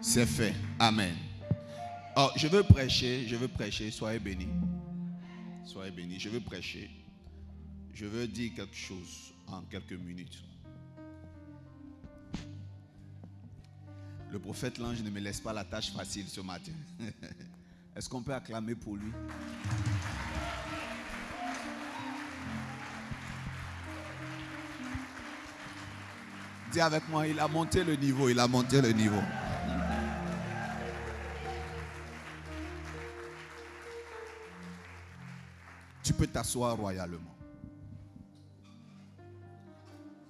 C'est fait. Amen. Oh, je veux prêcher, soyez bénis. Soyez bénis, je veux prêcher. Je veux dire quelque chose en quelques minutes. Le prophète l'ange ne me laisse pas la tâche facile ce matin. Est-ce qu'on peut acclamer pour lui? Dis avec moi, il a monté le niveau, il a monté le niveau. Tu peux t'asseoir royalement.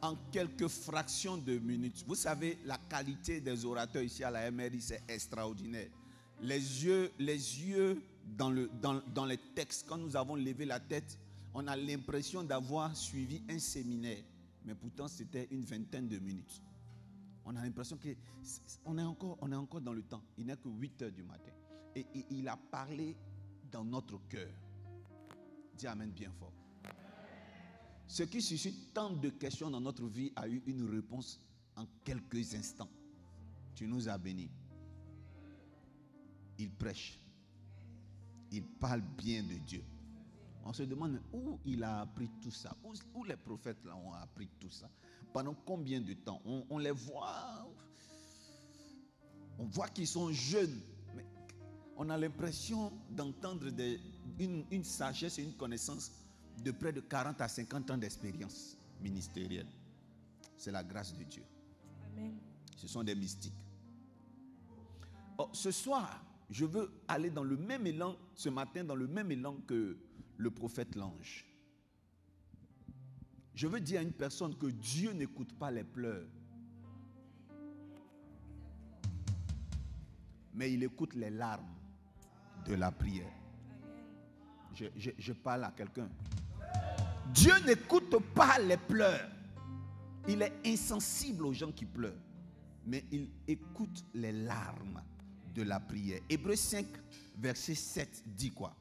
En quelques fractions de minutes, vous savez, la qualité des orateurs ici à la MRI, c'est extraordinaire. Les yeux dans les textes, quand nous avons levé la tête, on a l'impression d'avoir suivi un séminaire. Mais pourtant, c'était une vingtaine de minutes. On a l'impression qu'on est encore dans le temps. Il n'est que 8 heures du matin. Et il a parlé dans notre cœur. Dis amen bien fort. Ce qui suscite tant de questions dans notre vie a eu une réponse en quelques instants. Tu nous as bénis. Il prêche. Il parle bien de Dieu. On se demande où il a appris tout ça. Où les prophètes là ont appris tout ça. Pendant combien de temps? On les voit. On voit qu'ils sont jeunes. Mais on a l'impression d'entendre une sagesse et une connaissance de près de 40 à 50 ans d'expérience ministérielle. C'est la grâce de Dieu. Amen. Ce sont des mystiques. Oh, ce soir, je veux aller dans le même élan, ce matin, dans le même élan que le prophète l'ange. Je veux dire à une personne que Dieu n'écoute pas les pleurs. Mais il écoute les larmes de la prière. Je parle à quelqu'un. Dieu n'écoute pas les pleurs. Il est insensible aux gens qui pleurent. Mais il écoute les larmes de la prière. Hébreux 5, verset 7 dit quoi?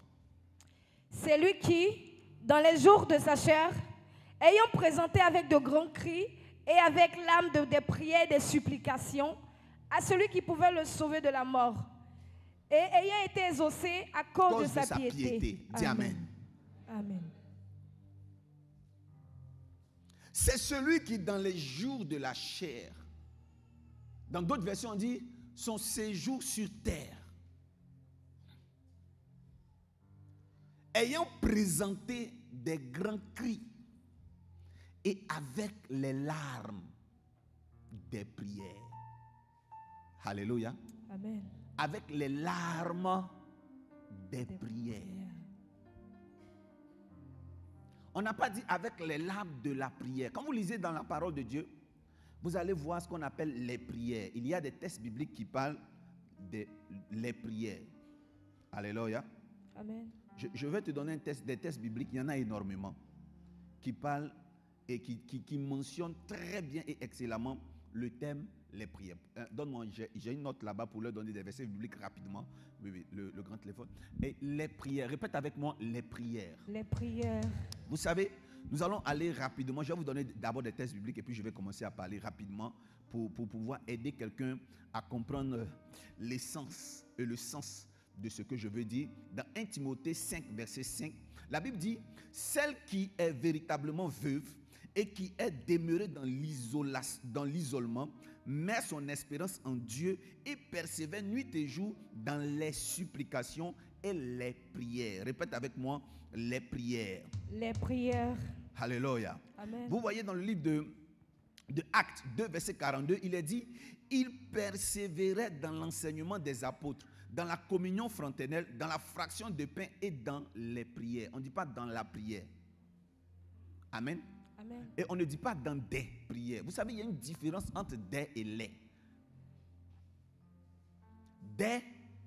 C'est lui qui, dans les jours de sa chair, ayant présenté avec de grands cris et avec l'âme des prières et des supplications à celui qui pouvait le sauver de la mort, et ayant été exaucé à cause de sa piété. Dis amen. Amen. C'est celui qui, dans les jours de la chair, dans d'autres versions on dit son séjour sur terre, ayant présenté des grands cris et avec les larmes des prières. Alléluia. Amen. Avec les larmes des prières. On n'a pas dit avec les larmes de la prière. Quand vous lisez dans la parole de Dieu, vous allez voir ce qu'on appelle les prières. Il y a des textes bibliques qui parlent des prières. Alléluia. Amen. Je vais te donner des textes bibliques, il y en a énormément, qui parlent et qui mentionnent très bien et excellemment le thème les prières. Donne-moi, j'ai une note là-bas pour leur donner des versets bibliques rapidement. Oui, le grand téléphone. Et les prières, répète avec moi, les prières. Les prières. Vous savez, nous allons aller rapidement. Je vais vous donner d'abord des textes bibliques et puis je vais commencer à parler rapidement pour pouvoir aider quelqu'un à comprendre l'essence et le sens de ce que je veux dire. Dans 1 Timothée 5, verset 5, la Bible dit « Celle qui est véritablement veuve et qui est demeurée dans l'isolement, met son espérance en Dieu et persévère nuit et jour dans les supplications et les prières. » Répète avec moi, les prières. Les prières. Alléluia. Amen. Vous voyez dans le livre de Actes 2, verset 42, il est dit « Il persévérait dans l'enseignement des apôtres, dans la communion fraternelle, dans la fraction de pain et dans les prières. » On ne dit pas dans la prière. Amen. Amen. Et on ne dit pas dans des prières. Vous savez, il y a une différence entre des et les. Des,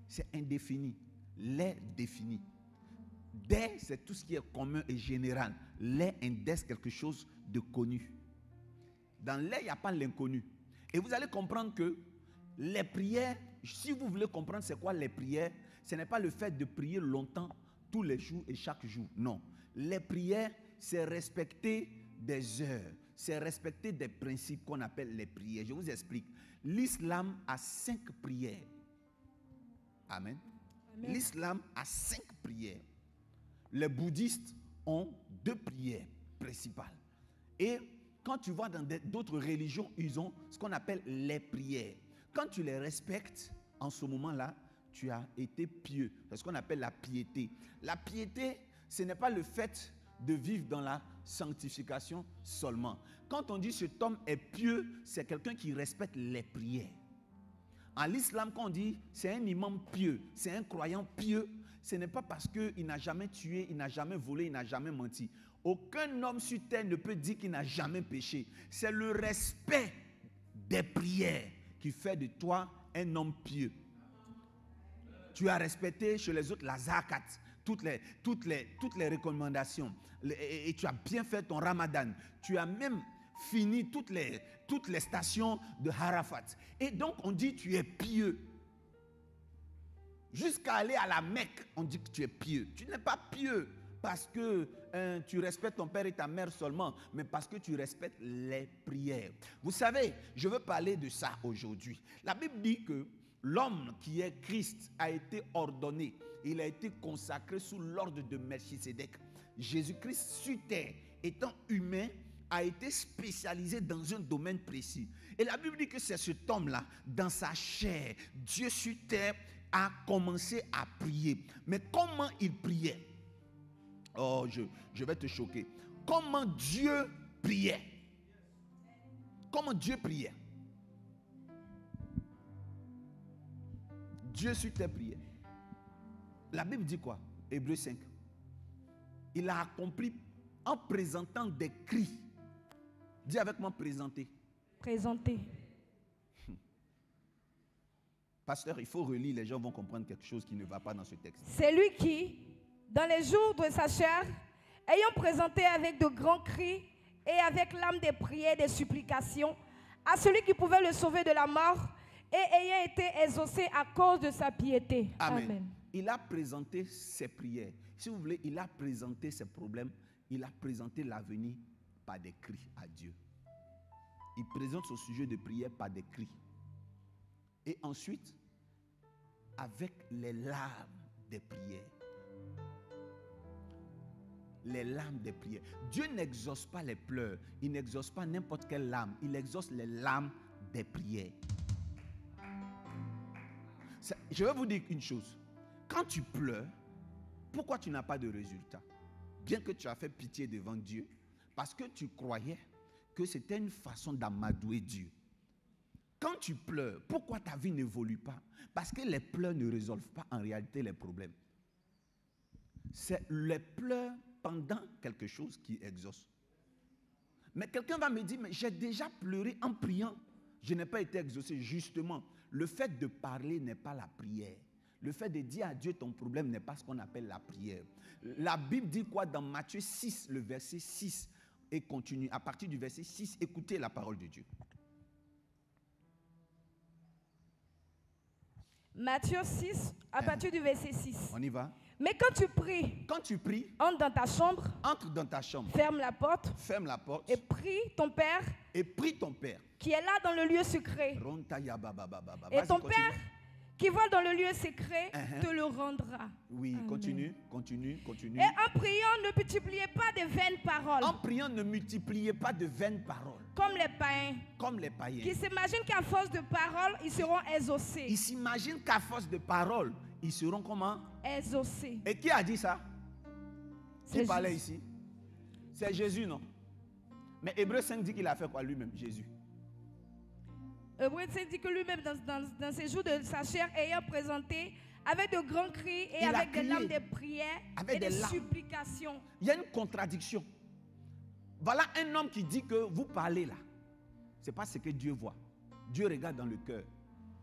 c'est indéfini. Les, défini. Des, c'est tout ce qui est commun et général. Les index quelque chose de connu. Dans les, il n'y a pas l'inconnu. Et vous allez comprendre que les prières, si vous voulez comprendre c'est quoi les prières, ce n'est pas le fait de prier longtemps, tous les jours et chaque jour. Non. Les prières, c'est respecter des heures, c'est respecter des principes qu'on appelle les prières. Je vous explique. L'islam a 5 prières. Amen. Amen. L'islam a 5 prières. Les bouddhistes ont 2 prières principales. Et quand tu vois dans d'autres religions, ils ont ce qu'on appelle les prières. Quand tu les respectes, en ce moment-là, tu as été pieux. C'est ce qu'on appelle la piété. La piété, ce n'est pas le fait de vivre dans la sanctification seulement. Quand on dit cet homme est pieux, c'est quelqu'un qui respecte les prières. En l'islam, quand on dit c'est un imam pieux, c'est un croyant pieux, ce n'est pas parce qu'il n'a jamais tué, il n'a jamais volé, il n'a jamais menti. Aucun homme sur terre ne peut dire qu'il n'a jamais péché. C'est le respect des prières qui fait de toi un homme pieux. Tu as respecté chez les autres la zakat, toutes les recommandations. Et tu as bien fait ton ramadan. Tu as même fini toutes les stations de Arafat. Et donc on dit tu es pieux. Jusqu'à aller à la Mecque, on dit que tu es pieux. Tu n'es pas pieux parce que tu respectes ton père et ta mère seulement, mais parce que tu respectes les prières. Vous savez, je veux parler de ça aujourd'hui. La Bible dit que l'homme qui est Christ a été ordonné, il a été consacré sous l'ordre de Melchisédek. Jésus-Christ sur terre, étant humain, a été spécialisé dans un domaine précis. Et la Bible dit que c'est cet homme-là, dans sa chair, Dieu sur terre a commencé à prier. Mais comment il priait? Oh, je vais te choquer. Comment Dieu priait? Comment Dieu priait? Dieu sur terre priait. La Bible dit quoi? Hébreux 5. Il a accompli en présentant des cris. Dis avec moi présenter. Présenter. Pasteur, il faut relire, les gens vont comprendre quelque chose qui ne va pas dans ce texte. C'est lui qui, dans les jours de sa chair, ayant présenté avec de grands cris et avec l'âme des prières et des supplications à celui qui pouvait le sauver de la mort et ayant été exaucé à cause de sa piété. Amen. Amen. Il a présenté ses prières. Si vous voulez, il a présenté ses problèmes. Il a présenté l'avenir par des cris à Dieu. Il présente son sujet de prière par des cris. Et ensuite, avec les larmes des prières. Les larmes des prières. Dieu n'exauce pas les pleurs. Il n'exauce pas n'importe quelle larme. Il exauce les larmes des prières. Je vais vous dire une chose. Quand tu pleures, pourquoi tu n'as pas de résultat? Bien que tu as fait pitié devant Dieu, parce que tu croyais que c'était une façon d'amadouer Dieu. Quand tu pleures, pourquoi ta vie n'évolue pas? Parce que les pleurs ne résolvent pas en réalité les problèmes. C'est les pleurs pendant quelque chose qui exauce. Mais quelqu'un va me dire, mais j'ai déjà pleuré en priant. Je n'ai pas été exaucé. Justement, le fait de parler n'est pas la prière. Le fait de dire à Dieu ton problème n'est pas ce qu'on appelle la prière. La Bible dit quoi dans Matthieu 6, le verset 6 et continue. À partir du verset 6, écoutez la parole de Dieu. Matthieu 6, à partir du verset 6. On y va. Mais quand tu pries, entre dans ta chambre, ferme la porte, et prie ton Père, qui est là dans le lieu secret. Et ton Père, qui voit dans le lieu secret, te le rendra. Oui, amen. Continue. Et en priant, ne multipliez pas de vaines paroles. En priant, ne multipliez pas de vaines paroles. Comme les païens. Qui s'imaginent qu'à force de paroles, ils seront exaucés. Ils s'imaginent qu'à force de paroles, ils seront comment? Exaucés. Et qui a dit ça? Qui parlait ici? C'est Jésus, non? Mais Hébreux 5 dit qu'il a fait quoi lui-même, Jésus? Hébreux 5 dit que lui-même, dans ses jours de sa chair, ayant présenté avec de grands cris et avec des larmes de prières et des supplications. Il y a une contradiction. Voilà un homme qui dit que vous parlez là. Ce n'est pas ce que Dieu voit. Dieu regarde dans le cœur.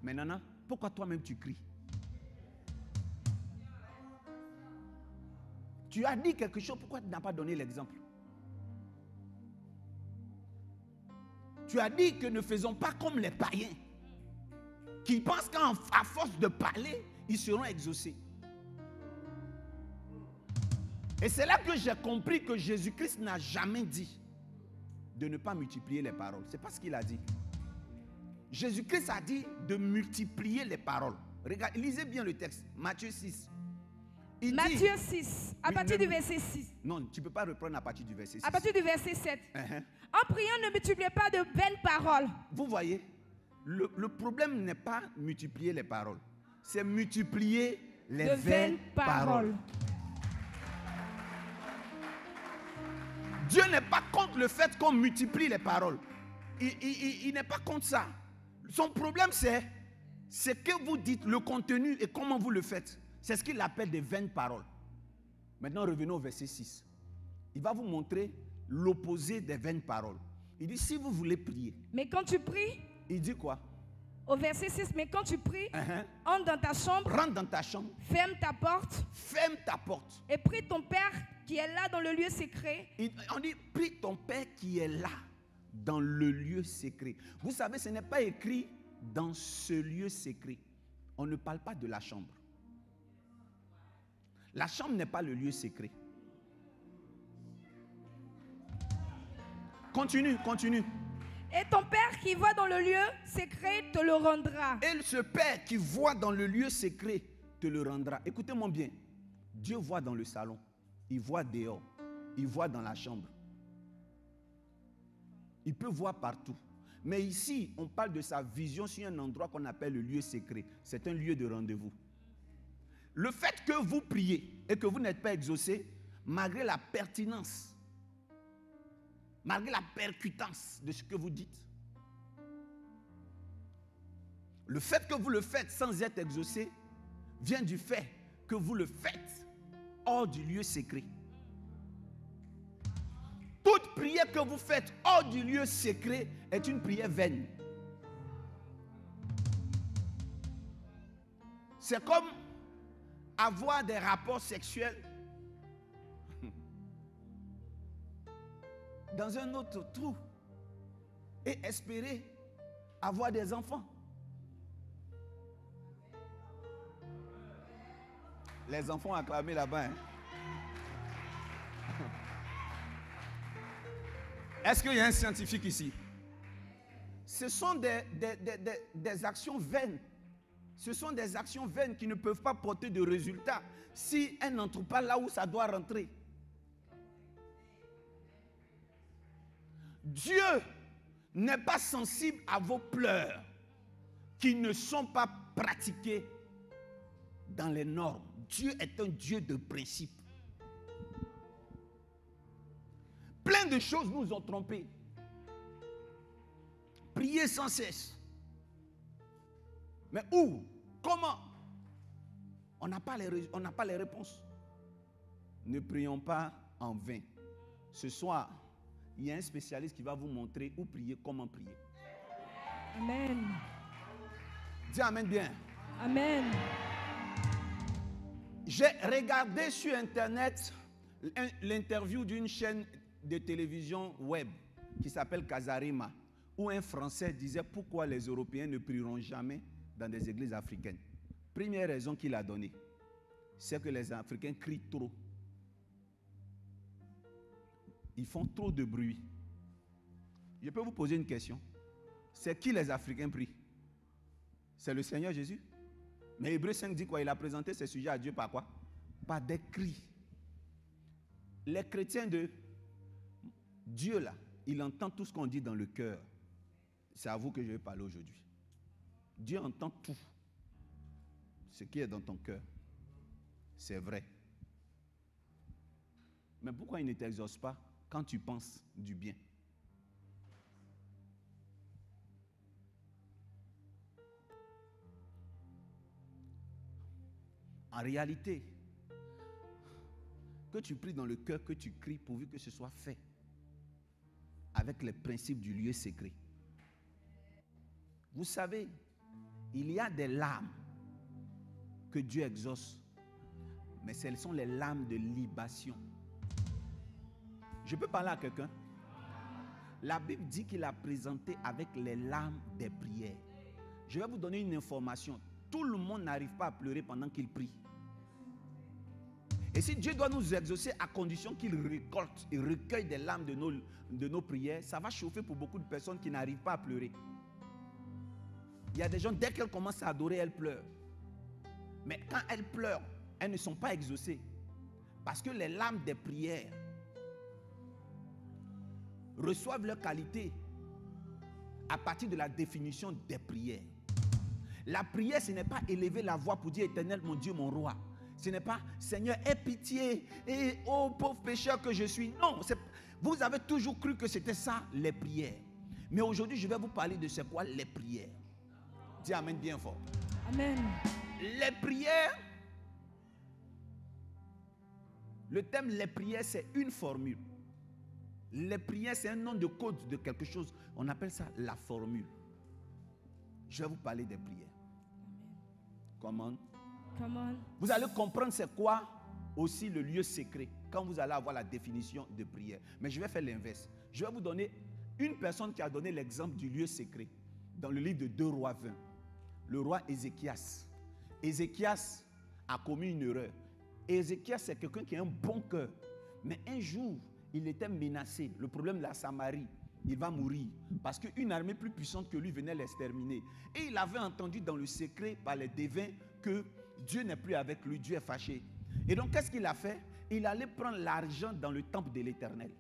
Mais Nana, pourquoi toi-même tu cries? Tu as dit quelque chose, pourquoi tu n'as pas donné l'exemple? Tu as dit que ne faisons pas comme les païens, qui pensent qu'à force de parler, ils seront exaucés. Et c'est là que j'ai compris que Jésus-Christ n'a jamais dit de ne pas multiplier les paroles. C'est pas ce qu'il a dit. Jésus-Christ a dit de multiplier les paroles. Regardez, lisez bien le texte. Matthieu 6. Matthieu 6, à partir du verset 6. Non, tu ne peux pas reprendre à partir du verset 6. À partir du verset 7. Uh-huh. En priant, ne multipliez pas de vaines paroles. Vous voyez, le problème n'est pas multiplier les paroles. C'est multiplier les vaines paroles. Dieu n'est pas contre le fait qu'on multiplie les paroles. Il n'est pas contre ça. Son problème, c'est ce que vous dites, le contenu et comment vous le faites. C'est ce qu'il appelle des vaines paroles. Maintenant, revenons au verset 6. Il va vous montrer l'opposé des vaines paroles. Il dit, si vous voulez prier. Mais quand tu pries, il dit quoi? Au verset 6, mais quand tu pries, entre dans ta chambre. Rentre dans ta chambre. Ferme ta porte. Ferme ta porte. Et prie ton Père qui est là dans le lieu secret. On dit, prie ton Père qui est là dans le lieu secret. Vous savez, ce n'est pas écrit dans ce lieu secret. On ne parle pas de la chambre. La chambre n'est pas le lieu secret. Continue, continue. Et ton Père qui voit dans le lieu secret te le rendra. Et ce Père qui voit dans le lieu secret te le rendra. Écoutez-moi bien. Dieu voit dans le salon. Il voit dehors. Il voit dans la chambre. Il peut voir partout. Mais ici, on parle de sa vision sur un endroit qu'on appelle le lieu secret. C'est un lieu de rendez-vous. Le fait que vous priez et que vous n'êtes pas exaucé, malgré la pertinence, malgré la percutance de ce que vous dites, le fait que vous le faites sans être exaucé vient du fait que vous le faites hors du lieu secret. Toute prière que vous faites hors du lieu secret est une prière vaine. C'est comme avoir des rapports sexuels dans un autre trou et espérer avoir des enfants. Les enfants acclamés là-bas. Hein? Est-ce qu'il y a un scientifique ici? Ce sont des actions vaines. Ce sont des actions vaines qui ne peuvent pas porter de résultats si elles n'entrent pas là où ça doit rentrer. Dieu n'est pas sensible à vos pleurs qui ne sont pas pratiquées dans les normes. Dieu est un Dieu de principe. Plein de choses nous ont trompés. Prier sans cesse. Mais où? Comment? On n'a pas les réponses. Ne prions pas en vain. Ce soir, il y a un spécialiste qui va vous montrer où prier, comment prier. Amen. Dis amen bien. Amen. J'ai regardé sur Internet l'interview d'une chaîne de télévision web qui s'appelle Casarima, où un Français disait pourquoi les Européens ne prieront jamais dans des églises africaines. Première raison qu'il a donnée, c'est que les Africains crient trop. Ils font trop de bruit. Je peux vous poser une question. C'est qui les Africains prient? C'est le Seigneur Jésus. Mais Hébreux 5 dit quoi? Il a présenté ce sujet à Dieu par quoi? Par des cris. Les chrétiens de Dieu là, il entend tout ce qu'on dit dans le cœur. C'est à vous que je vais parler aujourd'hui. Dieu entend tout. Ce qui est dans ton cœur, c'est vrai. Mais pourquoi il ne t'exauce pas quand tu penses du bien? En réalité, que tu pries dans le cœur, que tu cries, pourvu que ce soit fait avec les principes du lieu secret. Vous savez, il y a des larmes que Dieu exauce, mais ce sont les larmes de libation. Je peux parler à quelqu'un? La Bible dit qu'il a présenté avec les larmes des prières. Je vais vous donner une information. Tout le monde n'arrive pas à pleurer pendant qu'il prie. Et si Dieu doit nous exaucer à condition qu'il récolte et recueille des larmes de nos prières, ça va chauffer pour beaucoup de personnes qui n'arrivent pas à pleurer. Il y a des gens, dès qu'elles commencent à adorer, elles pleurent. Mais quand elles pleurent, elles ne sont pas exaucées. Parce que les larmes des prières reçoivent leur qualité à partir de la définition des prières. La prière, ce n'est pas élever la voix pour dire Éternel, mon Dieu, mon roi. Ce n'est pas Seigneur, aie pitié et oh pauvre pécheur que je suis. Non, vous avez toujours cru que c'était ça les prières. Mais aujourd'hui, je vais vous parler de c'est quoi les prières. Dis amen bien fort. Amen. Les prières, le thème les prières, c'est une formule. Les prières, c'est un nom de code de quelque chose. On appelle ça la formule. Je vais vous parler des prières. Comment? Vous allez comprendre c'est quoi aussi le lieu secret quand vous allez avoir la définition de prière. Mais je vais faire l'inverse. Je vais vous donner une personne qui a donné l'exemple du lieu secret dans le livre de 2 Rois 20. Le roi Ézéchias. Ézéchias a commis une erreur. Ézéchias, c'est quelqu'un qui a un bon cœur. Mais un jour, il était menacé. Le problème de la Samarie, il va mourir. Parce qu'une armée plus puissante que lui venait l'exterminer. Et il avait entendu dans le secret par les devins que Dieu n'est plus avec lui, Dieu est fâché. Et donc, qu'est-ce qu'il a fait? Il allait prendre l'argent dans le temple de l'Éternel.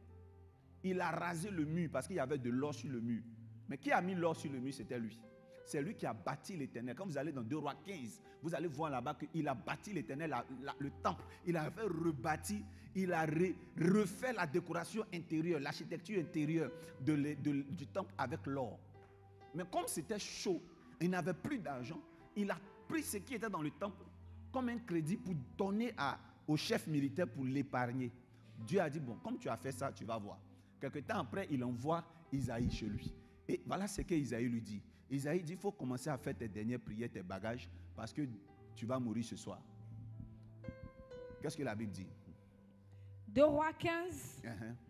Il a rasé le mur parce qu'il y avait de l'or sur le mur. Mais qui a mis l'or sur le mur? C'était lui. C'est lui qui a bâti l'Éternel. Quand vous allez dans 2 Rois 15, vous allez voir là-bas qu'il a bâti l'Éternel, le temple. Il a fait rebâti, il a refait la décoration intérieure, l'architecture intérieure du temple avec l'or. Mais comme c'était chaud, il n'avait plus d'argent, il a pris ce qui était dans le temple comme un crédit pour donner au chef militaire pour l'épargner. Dieu a dit, bon, comme tu as fait ça, tu vas voir. Quelque temps après, il envoie Isaïe chez lui. Et voilà ce qu'Isaïe lui dit. Isaïe dit, il faut commencer à faire tes dernières prières, tes bagages, parce que tu vas mourir ce soir. Qu'est-ce que la Bible dit? 2 Rois 15,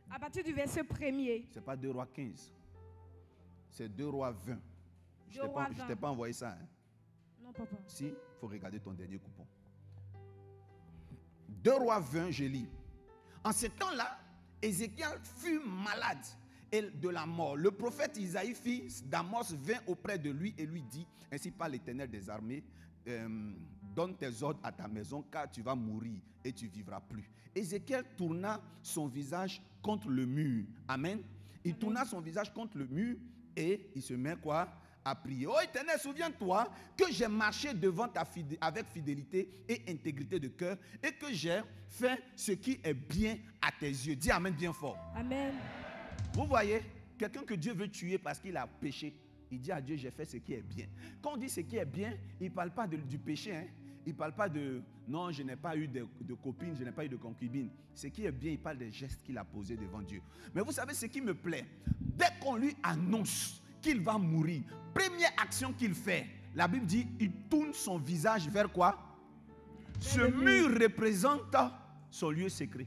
à partir du verset 1er. Ce n'est pas 2 Rois 15. C'est 2 Rois 20. Je ne t'ai pas envoyé ça. Hein? Non, papa. Si, il faut regarder ton dernier coupon. 2 Rois 20, je lis. En ce temps-là, Ézéchiel fut malade et de la mort. Le prophète Isaïe, fils d'Amos, vint auprès de lui et lui dit, ainsi parle l'Éternel des armées, donne tes ordres à ta maison car tu vas mourir et tu vivras plus. Ézéchiel tourna son visage contre le mur. Amen. Il tourna son visage contre le mur et il se met quoi? À prier. Oh Éternel, souviens-toi que j'ai marché devant avec fidélité et intégrité de cœur et que j'ai fait ce qui est bien à tes yeux. Dis amen bien fort. Amen. Vous voyez, quelqu'un que Dieu veut tuer parce qu'il a péché, il dit à Dieu, j'ai fait ce qui est bien. Quand on dit ce qui est bien, il ne parle pas du péché. Hein? Il ne parle pas de, non, je n'ai pas eu de copine, je n'ai pas eu de concubine. Ce qui est bien, il parle des gestes qu'il a posés devant Dieu. Mais vous savez ce qui me plaît? Dès qu'on lui annonce qu'il va mourir, première action qu'il fait, la Bible dit, il tourne son visage vers quoi? Ce mur représente son lieu secret.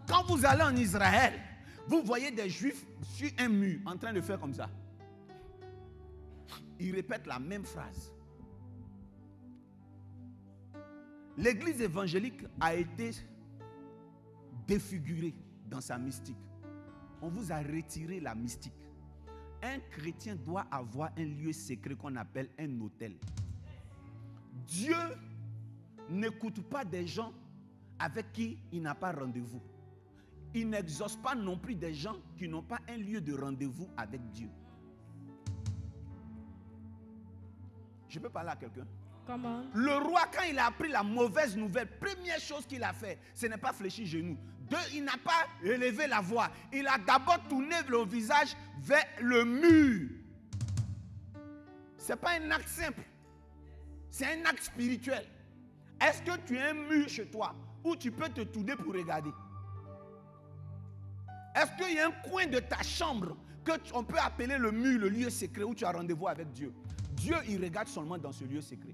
Quand vous allez en Israël, vous voyez des Juifs sur un mur en train de faire comme ça. Ils répètent la même phrase. L'église évangélique a été défigurée dans sa mystique. On vous a retiré la mystique. Un chrétien doit avoir un lieu secret qu'on appelle un autel. Dieu n'écoute pas des gens avec qui il n'a pas rendez-vous. Il n'exauce pas non plus des gens qui n'ont pas un lieu de rendez-vous avec Dieu. Je peux parler à quelqu'un? Comment? Le roi, quand il a appris la mauvaise nouvelle, première chose qu'il a fait, ce n'est pas fléchir genoux. Deux, il n'a pas élevé la voix. Il a d'abord tourné le visage vers le mur. Ce n'est pas un acte simple. C'est un acte spirituel. Est-ce que tu as un mur chez toi où tu peux te tourner pour regarder? Est-ce qu'il y a un coin de ta chambre qu'on peut appeler le mur, le lieu secret où tu as rendez-vous avec Dieu? Dieu, il regarde seulement dans ce lieu secret.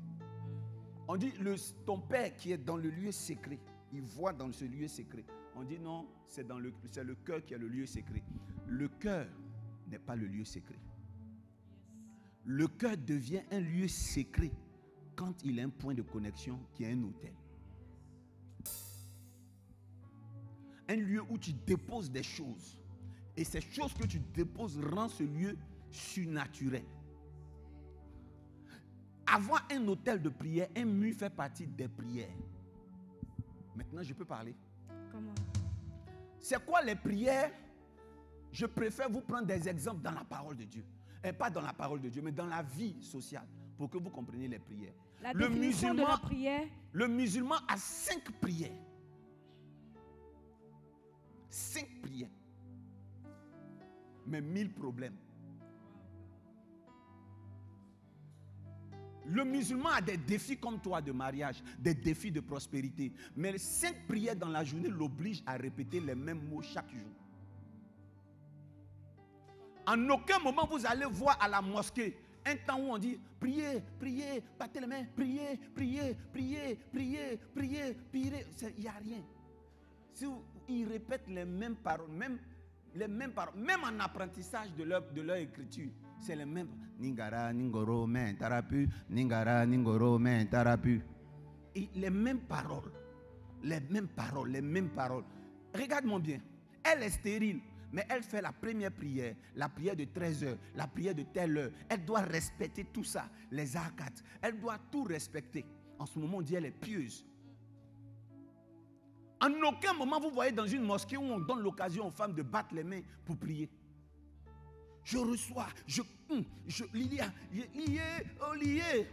On dit, ton Père qui est dans le lieu secret, il voit dans ce lieu secret. On dit non, c'est le cœur qui est le lieu secret. Le cœur n'est pas le lieu secret. Le cœur devient un lieu secret quand il a un point de connexion qui est un autel. un lieu où tu déposes des choses. Et ces choses que tu déposes rendent ce lieu surnaturel. Avoir un hôtel de prière, un mur fait partie des prières. Maintenant, je peux parler. Comment? C'est quoi les prières? Je préfère vous prendre des exemples dans la parole de Dieu. Et pas dans la parole de Dieu, mais dans la vie sociale, pour que vous compreniez les prières. La définition de la prière. Le musulman a 5 prières. 5 prières. Mais 1000 problèmes. Le musulman a des défis comme toi de mariage, des défis de prospérité. Mais 5 prières dans la journée l'obligent à répéter les mêmes mots chaque jour. En aucun moment vous allez voir à la mosquée un temps où on dit priez, priez, battez les mains, priez, priez, priez, priez, priez, priez. Il n'y a rien. Si ils répètent les mêmes paroles, même en apprentissage de leur écriture, c'est les mêmes. Ningara, ningoro, men, tarapu, ningara, ningoro, men, tarapu. Et les mêmes paroles. Les mêmes paroles, les mêmes paroles. Regarde-moi bien. Elle est stérile, mais elle fait la première prière, la prière de 13 heures, la prière de telle heure. Elle doit respecter tout ça, les arcades. Elle doit tout respecter. En ce moment, on dit elle est pieuse. En aucun moment, vous voyez dans une mosquée où on donne l'occasion aux femmes de battre les mains pour prier. Je reçois, lié, lié.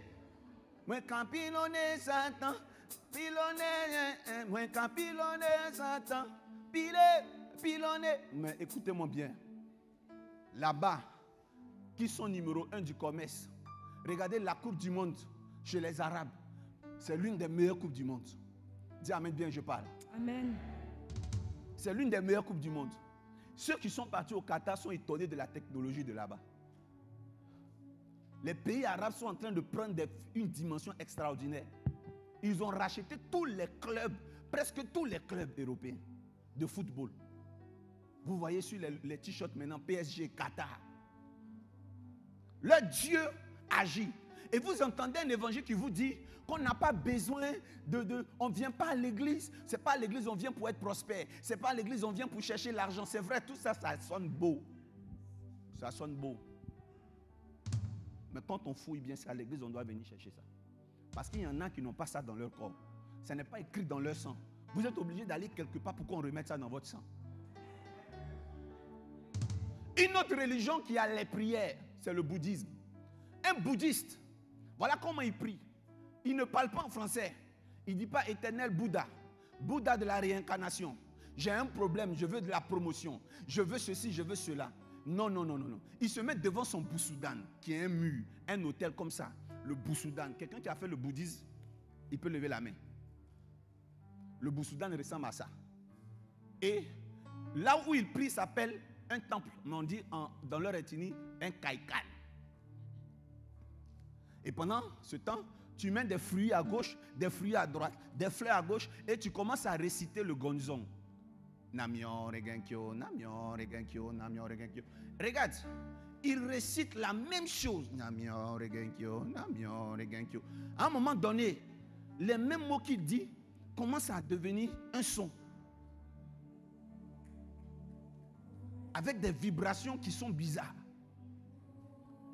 Moi, quand pilonné Satan, pilonné, moi, quand pilonné Satan, pilonné. Mais écoutez-moi bien. Là-bas, qui sont numéro 1 du commerce, regardez la Coupe du Monde chez les Arabes. C'est l'une des meilleures coupes du monde. Dis amen bien, je parle. Amen. C'est l'une des meilleures coupes du monde. Ceux qui sont partis au Qatar sont étonnés de la technologie de là-bas. Les pays arabes sont en train de prendre une dimension extraordinaire. Ils ont racheté tous les clubs, presque tous les clubs européens de football. Vous voyez sur les t-shirts maintenant, PSG, Qatar. Le Dieu agit. Et vous entendez un évangile qui vous dit qu'on n'a pas besoin on ne vient pas à l'église. Ce n'est pas à l'église on vient pour être prospère. Ce n'est pas à l'église on vient pour chercher l'argent. C'est vrai, tout ça, ça sonne beau. Ça sonne beau. Mais quand on fouille bien, c'est à l'église on doit venir chercher ça. Parce qu'il y en a qui n'ont pas ça dans leur corps. Ça n'est pas écrit dans leur sang. Vous êtes obligé d'aller quelque part pour qu'on remette ça dans votre sang. Une autre religion qui a les prières, c'est le bouddhisme. Un bouddhiste, voilà comment il prie. Il ne parle pas en français. Il ne dit pas éternel Bouddha, Bouddha de la réincarnation. J'ai un problème, je veux de la promotion. Je veux ceci, je veux cela. Non, non, non, non, non. Il se met devant son Boussoudan, qui est un mur, un hôtel comme ça. Le Boussoudan, quelqu'un qui a fait le bouddhisme, il peut lever la main. Le Boussoudan ressemble à ça. Et là où il prie s'appelle un temple. Mais on dit dans leur ethnie un kaikan. Et pendant ce temps, tu mets des fruits à gauche, des fruits à droite, des fleurs à gauche, et tu commences à réciter le gonzong. Namyon Regenkyo, Namyon Regenkyo, Namyon Regenkyo. Regarde, il récite la même chose. Namyon Regenkyo, Namyon Regenkyo. À un moment donné, les mêmes mots qu'il dit commencent à devenir un son. Avec des vibrations qui sont bizarres.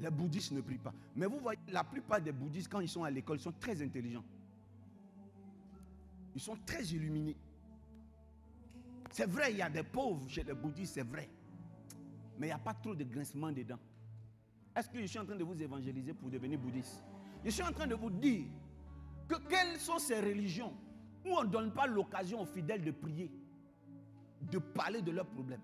Les bouddhistes ne prient pas. Mais vous voyez, la plupart des bouddhistes, quand ils sont à l'école, ils sont très intelligents. Ils sont très illuminés. C'est vrai, il y a des pauvres chez les bouddhistes, c'est vrai. Mais il n'y a pas trop de grincement dedans. Est-ce que je suis en train de vous évangéliser pour devenir bouddhiste? Je suis en train de vous dire que quelles sont ces religions où on ne donne pas l'occasion aux fidèles de prier, de parler de leurs problèmes.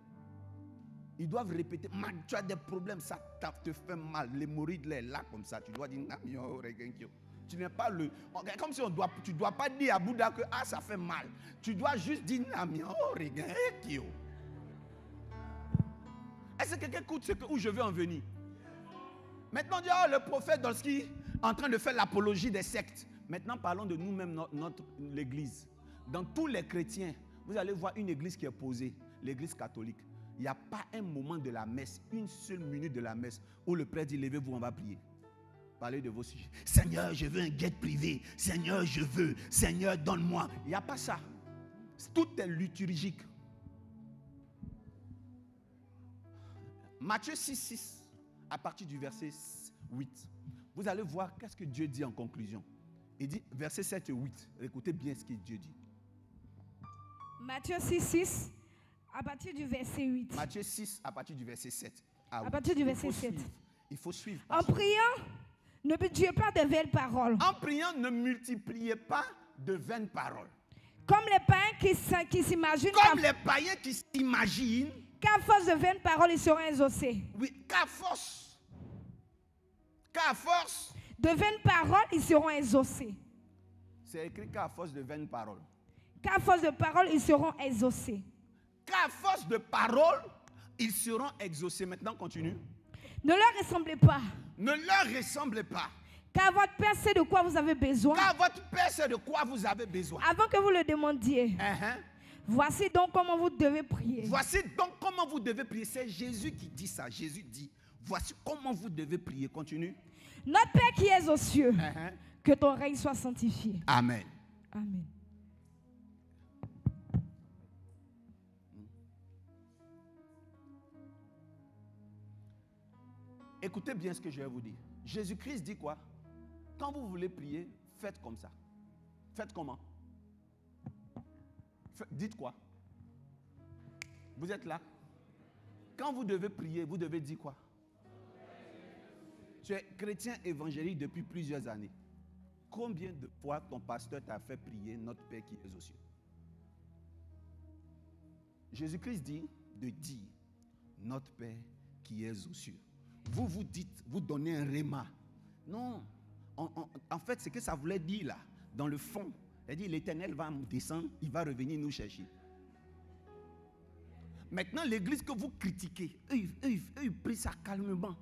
Ils doivent répéter, tu as des problèmes, ça te fait mal, l'hémorroïde là, là comme ça, tu dois dire, tu n'es pas le... Comme si tu ne dois pas dire à Bouddha que ça fait mal. Tu dois juste dire, est-ce que quelqu'un écoute où je veux en venir? Maintenant, on dit, le prophète Dolski en train de faire l'apologie des sectes. Maintenant, parlons de nous-mêmes, l'église. Dans tous les chrétiens, vous allez voir une église qui est posée, l'église catholique. Il n'y a pas un moment de la messe, une seule minute de la messe, où le prêtre dit, levez-vous, on va prier. Parlez de vos sujets. Seigneur, je veux un jet privé. Seigneur, je veux. Seigneur, donne-moi. Il n'y a pas ça. Tout est liturgique. Matthieu 6, 6, à partir du verset 8. Vous allez voir qu'est-ce que Dieu dit en conclusion. Il dit, verset 7 et 8. Écoutez bien ce que Dieu dit. Matthieu 6, 6, à partir du verset 8. Matthieu 6, à partir du verset 7. À partir du verset 7. Il faut suivre. En priant, ne multipliez pas de vaines paroles. En priant, ne multipliez pas de vaines paroles. Comme les païens qui s'imaginent Comme les païens qui s'imaginent qu'à force de vaines paroles, ils seront exaucés. Oui, qu'à force de vaines paroles, ils seront exaucés. C'est écrit qu'à force de vaines paroles. Qu'à force de paroles, ils seront exaucés. Qu'à force de paroles, ils seront exaucés. Maintenant, continue. Ne leur ressemblez pas. Ne leur ressemblez pas. Car votre Père sait de quoi vous avez besoin. Car votre Père sait de quoi vous avez besoin. Avant que vous le demandiez. Voici donc comment vous devez prier. Voici donc comment vous devez prier. C'est Jésus qui dit ça. Jésus dit, voici comment vous devez prier. Continue. Notre Père qui es aux cieux, que ton règne soit sanctifié. Amen. Amen. Écoutez bien ce que je vais vous dire. Jésus-Christ dit quoi? Quand vous voulez prier, faites comme ça. Faites comment? Dites quoi? Vous êtes là? Quand vous devez prier, vous devez dire quoi? Tu es chrétien évangélique depuis plusieurs années. Combien de fois ton pasteur t'a fait prier notre Père qui est aux cieux? Jésus-Christ dit de dire notre Père qui est aux cieux. Vous vous dites, vous donnez un réma. Non. En fait, ce que ça voulait dire là, dans le fond, il dit l'Éternel va descendre, il va revenir nous chercher. Maintenant, l'église que vous critiquez, eux, ils prient ça calmement.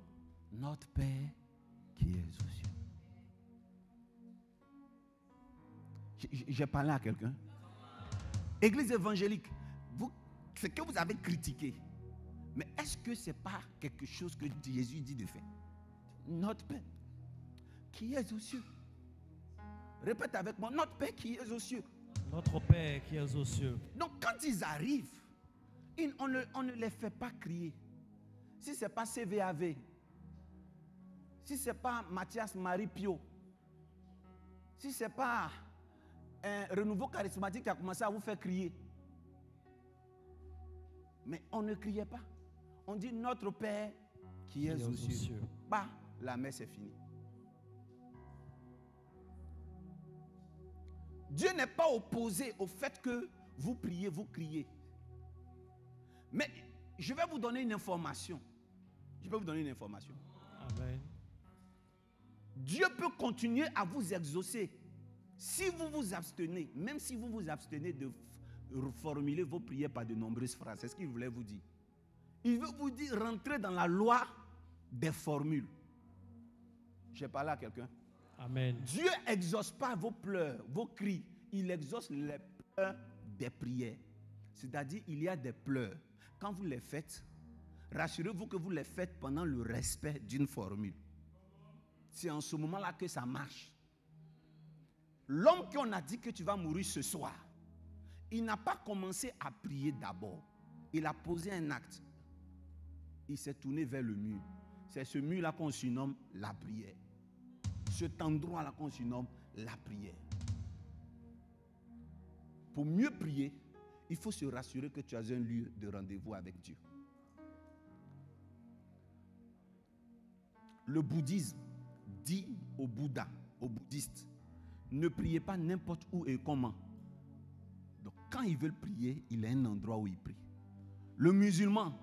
Notre Père qui est aux cieux. J'ai parlé à quelqu'un. Église évangélique, ce que vous avez critiqué, mais est-ce que ce n'est pas quelque chose que Jésus dit de faire? Notre Père qui est aux cieux. Répète avec moi, notre Père qui est aux cieux. Notre Père qui est aux cieux. Donc quand ils arrivent, on ne les fait pas crier. Si ce n'est pas CVAV, si ce n'est pas Mathias Marie Pio, si ce n'est pas un renouveau charismatique qui a commencé à vous faire crier. Mais on ne criait pas. On dit notre Père qui est aux cieux. Bah, la messe est finie. Dieu n'est pas opposé au fait que vous priez, vous criez. Mais je vais vous donner une information. Je vais vous donner une information. Amen. Dieu peut continuer à vous exaucer si vous vous abstenez, même si vous vous abstenez de formuler vos prières par de nombreuses phrases. C'est ce qu'il voulait vous dire. Il veut vous dire, rentrez dans la loi des formules. J'ai parlé à quelqu'un. Amen. Dieu n'exauce pas vos pleurs, vos cris. Il exauce les pleurs des prières. C'est-à-dire, il y a des pleurs. Quand vous les faites, rassurez-vous que vous les faites pendant le respect d'une formule. C'est en ce moment-là que ça marche. L'homme qu'on a dit que tu vas mourir ce soir, il n'a pas commencé à prier d'abord. Il a posé un acte. Il s'est tourné vers le mur. C'est ce mur-là qu'on surnomme la prière. Cet endroit-là qu'on surnomme la prière. Pour mieux prier, il faut se rassurer que tu as un lieu de rendez-vous avec Dieu. Le bouddhisme dit au Bouddha, aux bouddhistes, ne priez pas n'importe où et comment. Donc quand ils veulent prier, il y a un endroit où ils prient. Le musulman,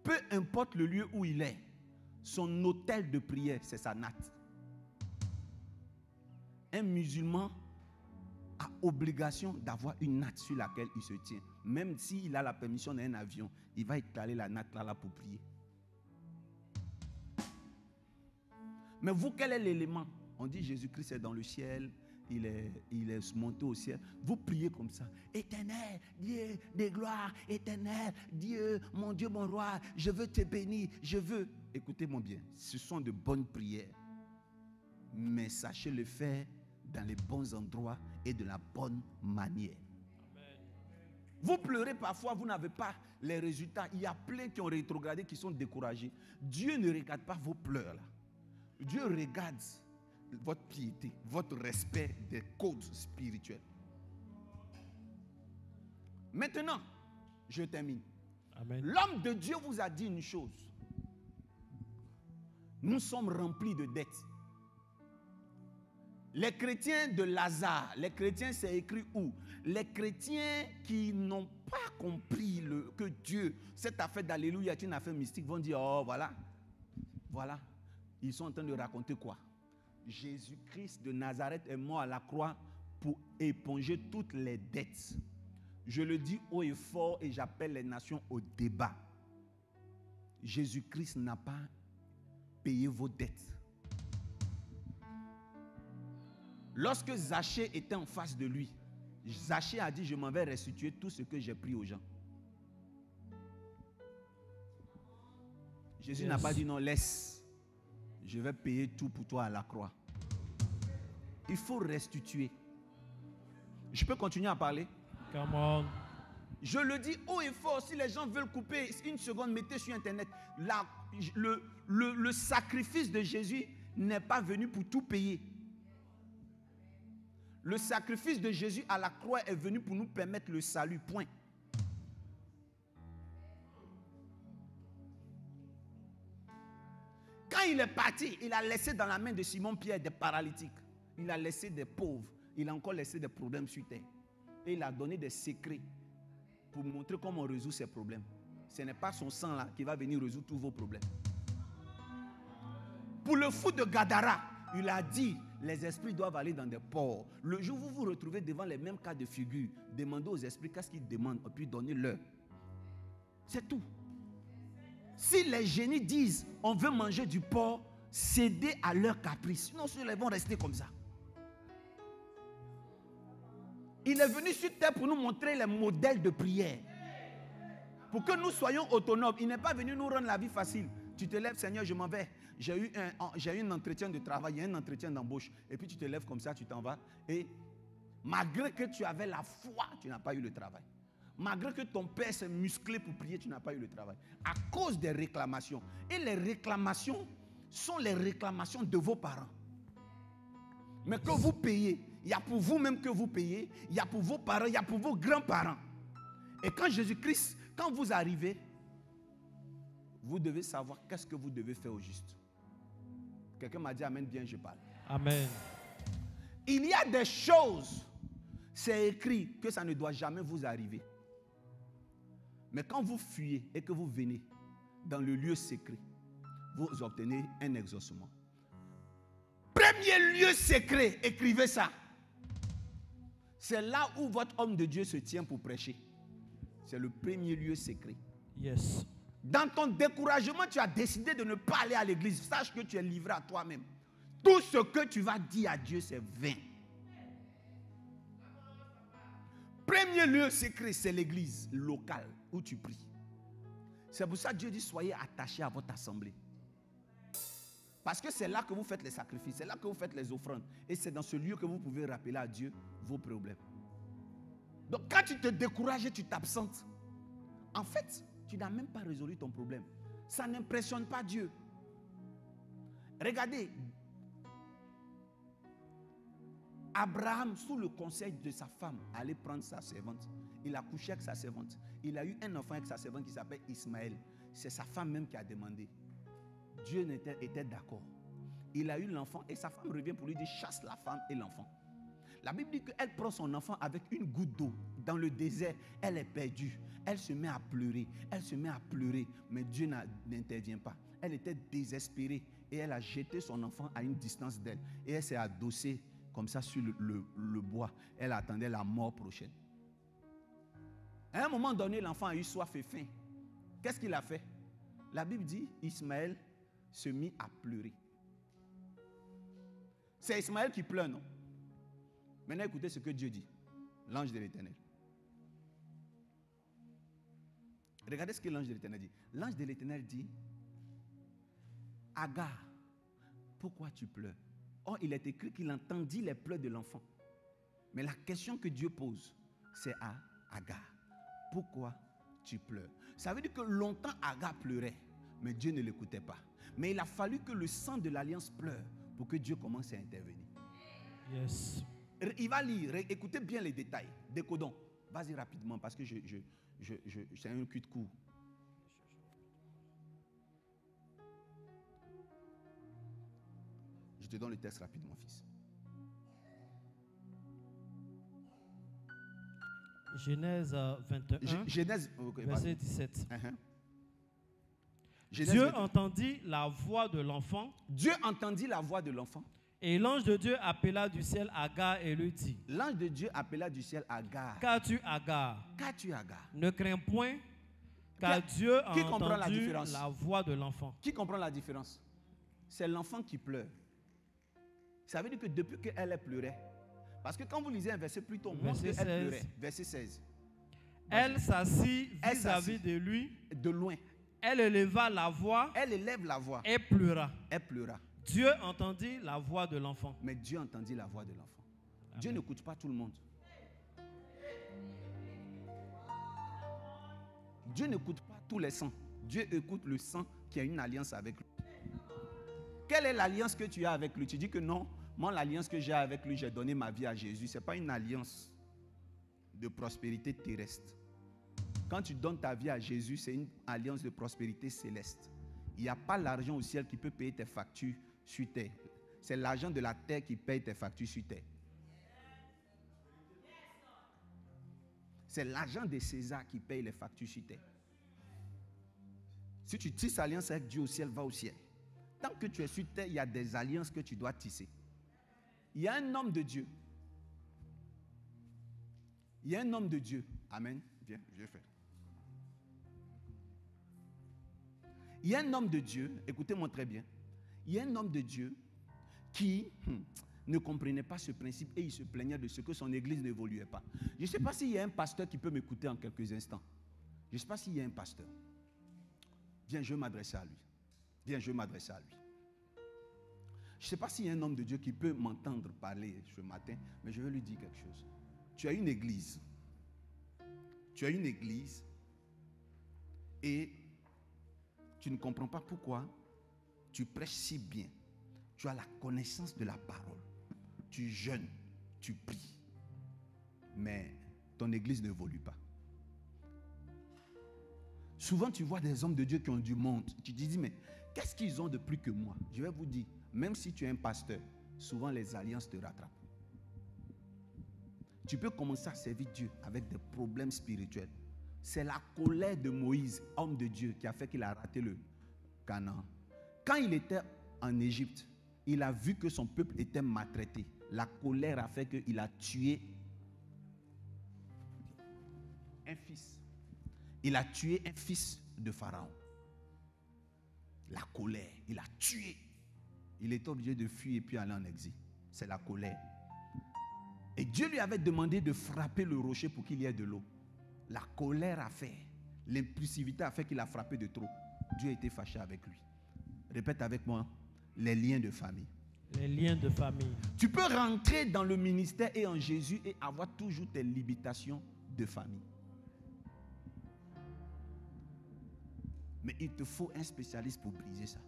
peu importe le lieu où il est, son autel de prière, c'est sa natte. Un musulman a obligation d'avoir une natte sur laquelle il se tient. Même s'il a la permission d'un avion, il va étaler la natte là pour prier. Mais vous, quel est l'élément? On dit Jésus-Christ est dans le ciel, il est monté au ciel. Vous priez comme ça. Éternel, Dieu de gloire, éternel, Dieu, mon roi, je veux te bénir, je veux. Écoutez-moi bien, ce sont de bonnes prières. Mais sachez le faire dans les bons endroits et de la bonne manière. Amen. Vous pleurez parfois, vous n'avez pas les résultats. Il y a plein qui ont rétrogradé, qui sont découragés. Dieu ne regarde pas vos pleurs là. Dieu regarde votre piété, votre respect des codes spirituels. Maintenant, je termine. Amen. L'homme de Dieu vous a dit une chose. Nous sommes remplis de dettes. Les chrétiens de Lazare, les chrétiens, c'est écrit où? Les chrétiens qui n'ont pas compris que Dieu, cette affaire d'Alléluia est une affaire mystique, vont dire, oh voilà, voilà. Ils sont en train de raconter quoi? Jésus-Christ de Nazareth est mort à la croix pour éponger toutes les dettes. Je le dis haut et fort et j'appelle les nations au débat. Jésus-Christ n'a pas payé vos dettes. Lorsque Zachée était en face de lui, Zachée a dit, je m'en vais restituer tout ce que j'ai pris aux gens. Jésus n'a pas dit non, laisse. Je vais payer tout pour toi à la croix. Il faut restituer. Je peux continuer à parler? Come on. Je le dis haut et fort, si les gens veulent couper une seconde, mettez sur internet. Le sacrifice de Jésus n'est pas venu pour tout payer. Le sacrifice de Jésus à la croix est venu pour nous permettre le salut, point. Quand il est parti, il a laissé dans la main de Simon-Pierre des paralytiques. Il a laissé des pauvres. Il a encore laissé des problèmes sur terre. Et il a donné des secrets pour montrer comment on résout ces problèmes. Ce n'est pas son sang là qui va venir résoudre tous vos problèmes. Pour le fou de Gadara, il a dit, les esprits doivent aller dans des ports. Le jour où vous vous retrouvez devant les mêmes cas de figure, demandez aux esprits qu'est-ce qu'ils demandent et puis donnez-leur. C'est tout. Si les génies disent, on veut manger du porc, cédez à leur caprice. Sinon, ils vont rester comme ça. Il est venu sur terre pour nous montrer les modèles de prière. Pour que nous soyons autonomes. Il n'est pas venu nous rendre la vie facile. Tu te lèves, Seigneur, je m'en vais. J'ai eu un entretien de travail, il y a un entretien d'embauche. Et puis tu te lèves comme ça, tu t'en vas. Et malgré que tu avais la foi, tu n'as pas eu le travail. Malgré que ton père s'est musclé pour prier, tu n'as pas eu le travail. À cause des réclamations. Et les réclamations sont les réclamations de vos parents. Mais que vous payez, il y a pour vous-même que vous payez, il y a pour vos parents, il y a pour vos grands-parents. Et quand Jésus-Christ, quand vous arrivez, vous devez savoir qu'est-ce que vous devez faire au juste. Quelqu'un m'a dit amen, bien je parle. Amen. Il y a des choses, c'est écrit que ça ne doit jamais vous arriver. Mais quand vous fuyez et que vous venez dans le lieu secret, vous obtenez un exaucement. Premier lieu secret, écrivez ça. C'est là où votre homme de Dieu se tient pour prêcher. C'est le premier lieu secret. Yes. Dans ton découragement, tu as décidé de ne pas aller à l'église. Sache que tu es livré à toi-même. Tout ce que tu vas dire à Dieu, c'est vain. Premier lieu secret, c'est l'église locale où tu pries. C'est pour ça que Dieu dit, soyez attachés à votre assemblée. Parce que c'est là que vous faites les sacrifices, c'est là que vous faites les offrandes. Et c'est dans ce lieu que vous pouvez rappeler à Dieu vos problèmes. Donc quand tu te décourages et tu t'absentes, en fait, tu n'as même pas résolu ton problème. Ça n'impressionne pas Dieu. Regardez, Abraham, sous le conseil de sa femme, allait prendre sa servante. Il a couché avec sa servante. Il a eu un enfant avec sa servante qui s'appelle Ismaël. C'est sa femme même qui a demandé. Dieu était d'accord. Il a eu l'enfant et sa femme revient pour lui dire chasse la femme et l'enfant. La Bible dit qu'elle prend son enfant avec une goutte d'eau dans le désert. Elle est perdue. Elle se met à pleurer. Elle se met à pleurer. Mais Dieu n'intervient pas. Elle était désespérée et elle a jeté son enfant à une distance d'elle. Et elle s'est adossée comme ça sur le bois. Elle attendait la mort prochaine. À un moment donné, l'enfant a eu soif et faim. Qu'est-ce qu'il a fait? La Bible dit Ismaël se mit à pleurer. C'est Ismaël qui pleure, non? Maintenant, écoutez ce que Dieu dit. L'ange de l'Éternel. Regardez ce que l'ange de l'Éternel dit. L'ange de l'Éternel dit, Agar, pourquoi tu pleures? Or, il est écrit qu'il entendit les pleurs de l'enfant. Mais la question que Dieu pose, c'est à Agar. pourquoi tu pleures? Ça veut dire que longtemps Agar pleurait, mais Dieu ne l'écoutait pas. Mais il a fallu que le sang de l'alliance pleure pour que Dieu commence à intervenir. Yes. Il va lire, écoutez bien les détails. Décodons. Vas-y rapidement parce que c'est un cul de court. Je te donne le texte rapidement, fils. Genèse 21, Genèse, okay, verset 17. Genèse Dieu 21. entendit la voix de l'enfant. Dieu entendit la voix de l'enfant. Et l'ange de Dieu appela du ciel Agar et lui dit: L'ange de Dieu appela du ciel Agar. Qu'as-tu, Agar? Qu'as-tu, Agar? Ne crains point, car Dieu a Qui comprend la entendu différence? la voix de l'enfant. Qui comprend la différence? C'est l'enfant qui pleure. Ça veut dire que depuis qu'elle pleurait, parce que quand vous lisez un verset plus tôt, on montre qu'elle pleurait. Verset 16. Elle s'assit Elle vis-à-vis s'assit. de lui. De loin. Elle éleva la voix Elle élève la voix. et pleura. Elle pleura. Dieu entendit la voix de l'enfant. Mais Dieu entendit la voix de l'enfant. Dieu n'écoute pas tout le monde. Dieu n'écoute pas tous les sangs. Dieu écoute le sang qui a une alliance avec lui. Quelle est l'alliance que tu as avec lui? Tu dis que non, moi l'alliance que j'ai avec lui, j'ai donné ma vie à Jésus. Ce n'est pas une alliance de prospérité terrestre. Quand tu donnes ta vie à Jésus, c'est une alliance de prospérité céleste. Il n'y a pas l'argent au ciel qui peut payer tes factures sur terre. C'est l'argent de la terre qui paye tes factures sur terre. C'est l'argent de César qui paye les factures sur terre. Si tu tisses alliance avec Dieu au ciel, va au ciel. Tant que tu es sur terre, il y a des alliances que tu dois tisser. Il y a un homme de Dieu. Il y a un homme de Dieu. Amen. Viens, je vais faire. Il y a un homme de Dieu, écoutez-moi très bien. Il y a un homme de Dieu qui ne comprenait pas ce principe et il se plaignait de ce que son église n'évoluait pas. Je ne sais pas s'il y a un pasteur qui peut m'écouter en quelques instants. Je ne sais pas s'il y a un pasteur. Viens, je vais m'adresser à lui. Viens, je vais m'adresser à lui. Je ne sais pas s'il y a un homme de Dieu qui peut m'entendre parler ce matin, mais je vais lui dire quelque chose. Tu as une église. Tu as une église et tu ne comprends pas pourquoi tu prêches si bien. Tu as la connaissance de la parole. Tu jeûnes, tu pries. Mais ton église n'évolue pas. Souvent, tu vois des hommes de Dieu qui ont du monde. Tu te dis, mais qu'est-ce qu'ils ont de plus que moi? Je vais vous dire, même si tu es un pasteur, souvent les alliances te rattrapent. Tu peux commencer à servir Dieu avec des problèmes spirituels. C'est la colère de Moïse, homme de Dieu, qui a fait qu'il a raté le Canaan. Quand il était en Égypte, il a vu que son peuple était maltraité. La colère a fait qu'il a tué un fils. Il a tué un fils de Pharaon. La colère, il a tué. Il était obligé de fuir et puis aller en exil. C'est la colère. Et Dieu lui avait demandé de frapper le rocher pour qu'il y ait de l'eau. La colère a fait, l'impulsivité a fait qu'il a frappé de trop. Dieu a été fâché avec lui. Répète avec moi, les liens de famille. Les liens de famille. Tu peux rentrer dans le ministère et en Jésus et avoir toujours tes limitations de famille. Mais il te faut un spécialiste pour briser ça.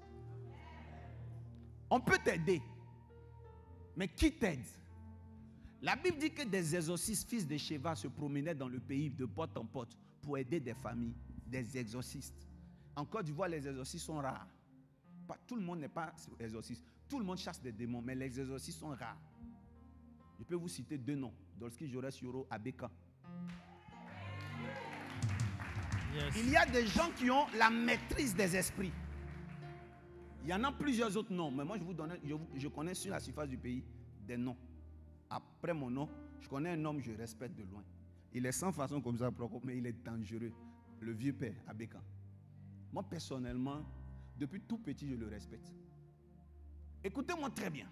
On peut t'aider. Mais qui t'aide? La Bible dit que des exorcistes, fils de Sheva, se promenaient dans le pays de porte en porte pour aider des familles, des exorcistes. En Côte d'Ivoire, les exorcistes sont rares. Pas, tout le monde n'est pas exorciste. Tout le monde chasse des démons, mais les exorcistes sont rares. Je peux vous citer 2 noms. Dolski Jores Yoro Abeka. Yes. Il y a des gens qui ont la maîtrise des esprits. Il y en a plusieurs autres noms, mais moi je connais sur la surface du pays des noms. Après mon nom, je connais un homme que je respecte de loin. Il est sans façon comme ça, mais il est dangereux. Le vieux père, Abeka. Moi, personnellement, depuis tout petit, je le respecte. Écoutez-moi très bien.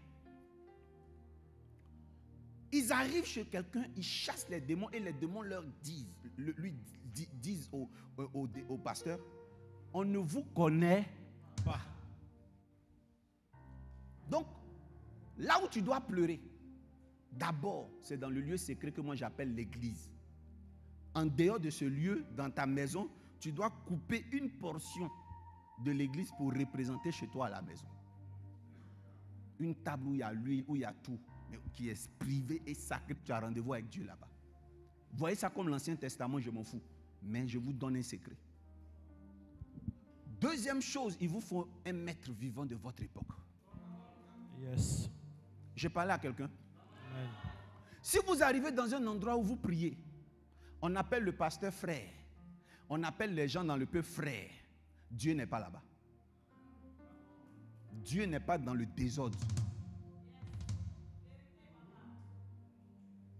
Ils arrivent chez quelqu'un, ils chassent les démons et les démons lui disent au pasteur, on ne vous connaît pas. Donc, là où tu dois pleurer, d'abord, c'est dans le lieu secret que moi j'appelle l'église. en dehors de ce lieu, dans ta maison, tu dois couper une portion de l'église pour représenter chez toi à la maison. Une table où il y a l'huile, où il y a tout, mais qui est privée et sacrée. Tu as rendez-vous avec Dieu là-bas. Voyez ça comme l'Ancien Testament, je m'en fous. Mais je vous donne un secret. Deuxième chose, il vous faut un maître vivant de votre époque. Yes. Je parlais à quelqu'un. Amen. Si vous arrivez dans un endroit où vous priez, on appelle le pasteur frère. On appelle les gens dans le peuple frère. Dieu n'est pas là-bas. Dieu n'est pas dans le désordre.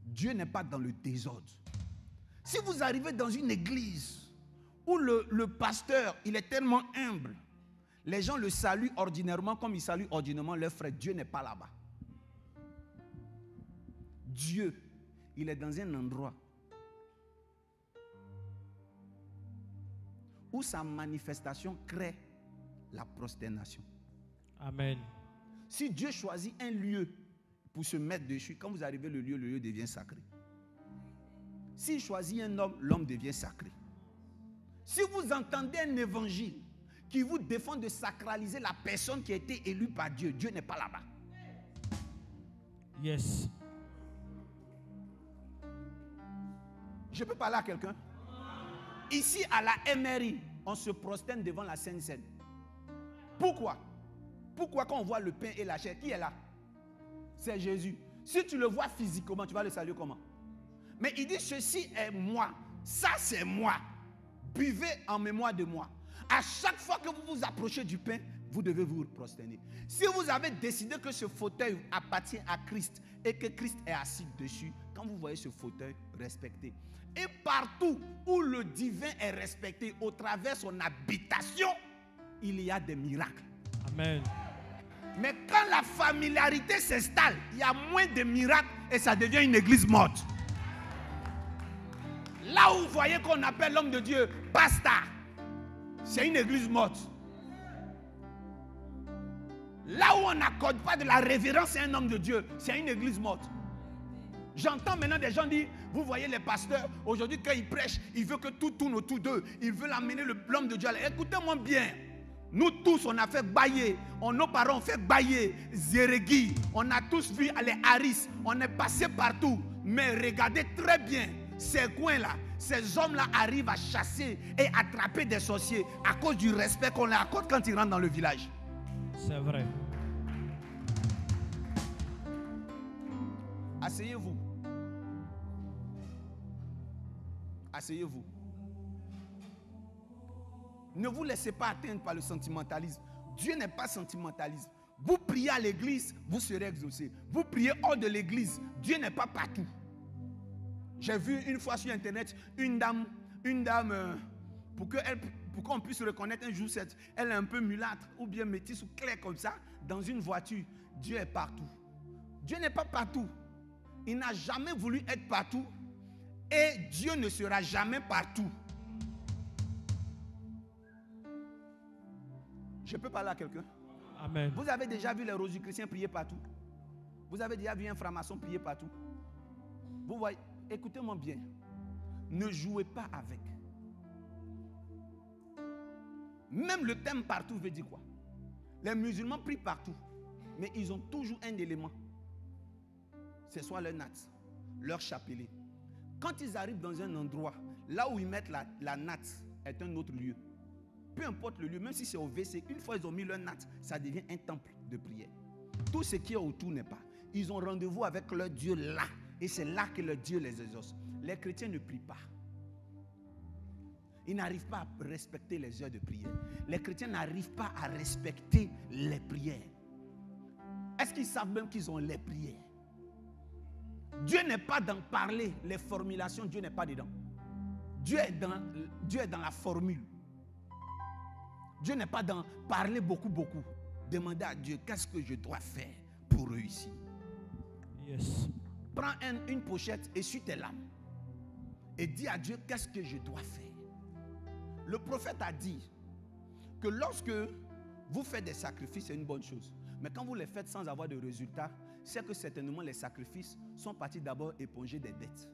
Dieu n'est pas dans le désordre. Si vous arrivez dans une église où le pasteur, il est tellement humble, les gens le saluent ordinairement comme ils saluent ordinairement leur frère, Dieu n'est pas là-bas. Dieu, il est dans un endroit où sa manifestation crée la prosternation. Amen. Si Dieu choisit un lieu pour se mettre dessus, quand vous arrivez le lieu devient sacré. S'il choisit un homme, l'homme devient sacré. Si vous entendez un évangile qui vous défend de sacraliser la personne qui a été élue par Dieu, Dieu n'est pas là-bas. Yes. Je peux parler à quelqu'un? Ici à la MRI, on se prosterne devant la Sainte Seine. Pourquoi? Pourquoi quand on voit le pain et la chair, qui est là? C'est Jésus. Si tu le vois physiquement, tu vas le saluer comment? Mais il dit, ceci est moi, ça c'est moi. Buvez en mémoire de moi. À chaque fois que vous vous approchez du pain, vous devez vous prosterner. Si vous avez décidé que ce fauteuil appartient à Christ et que Christ est assis dessus, quand vous voyez ce fauteuil, respectez. Et partout où le divin est respecté, au travers de son habitation, il y a des miracles. Amen. Mais quand la familiarité s'installe, il y a moins de miracles et ça devient une église morte. Là où vous voyez qu'on appelle l'homme de Dieu pasteur, c'est une église morte. Là où on n'accorde pas de la révérence à un homme de Dieu, c'est une église morte. J'entends maintenant des gens dire, vous voyez les pasteurs, aujourd'hui quand ils prêchent, ils veulent que tout tourne autour d'eux. Ils veulent amener l'homme de Dieu. Écoutez-moi bien. Nous tous, on a fait bailler. Nos parents ont fait bailler. Zérégui. On a tous vu les Haris. On est passé partout. Mais regardez très bien. Ces coins-là, ces hommes-là arrivent à chasser et attraper des sorciers à cause du respect qu'on leur accorde quand ils rentrent dans le village. C'est vrai. Asseyez-vous. Asseyez-vous. Ne vous laissez pas atteindre par le sentimentalisme. Dieu n'est pas sentimentaliste. Vous priez à l'église, vous serez exaucé. Vous priez hors de l'église, Dieu n'est pas partout. J'ai vu une fois sur internet une dame pour qu'on puisse reconnaître un jour, elle est un peu mulâtre ou bien métisse ou claire comme ça, dans une voiture. Dieu est partout. Dieu n'est pas partout. Il n'a jamais voulu être partout et Dieu ne sera jamais partout. Je peux parler à quelqu'un? Amen. Vous avez déjà vu les Rosicruciens prier partout? Vous avez déjà vu un franc-maçon prier partout? Vous voyez, écoutez-moi bien. Ne jouez pas avec. Même le thème partout veut dire quoi? Les musulmans prient partout, mais ils ont toujours un élément. C'est soit leur natte, leur chapelet. Quand ils arrivent dans un endroit, là où ils mettent la natte est un autre lieu. Peu importe le lieu, même si c'est au WC, une fois ils ont mis leur natte, ça devient un temple de prière. Tout ce qui est autour n'est pas. Ils ont rendez-vous avec leur Dieu là. Et c'est là que leur Dieu les exauce. Les chrétiens ne prient pas. Ils n'arrivent pas à respecter les heures de prière. Les chrétiens n'arrivent pas à respecter les prières. Est-ce qu'ils savent même qu'ils ont les prières? Dieu n'est pas dans parler, les formulations, Dieu n'est pas dedans. Dieu est dans la formule. Dieu n'est pas dans parler beaucoup. Demandez à Dieu, qu'est-ce que je dois faire pour réussir? Yes. Prends une pochette, essuie tes larmes et dis à Dieu, qu'est-ce que je dois faire? Le prophète a dit que lorsque vous faites des sacrifices, c'est une bonne chose. Mais quand vous les faites sans avoir de résultat, c'est que certainement les sacrifices sont partis d'abord éponger des dettes.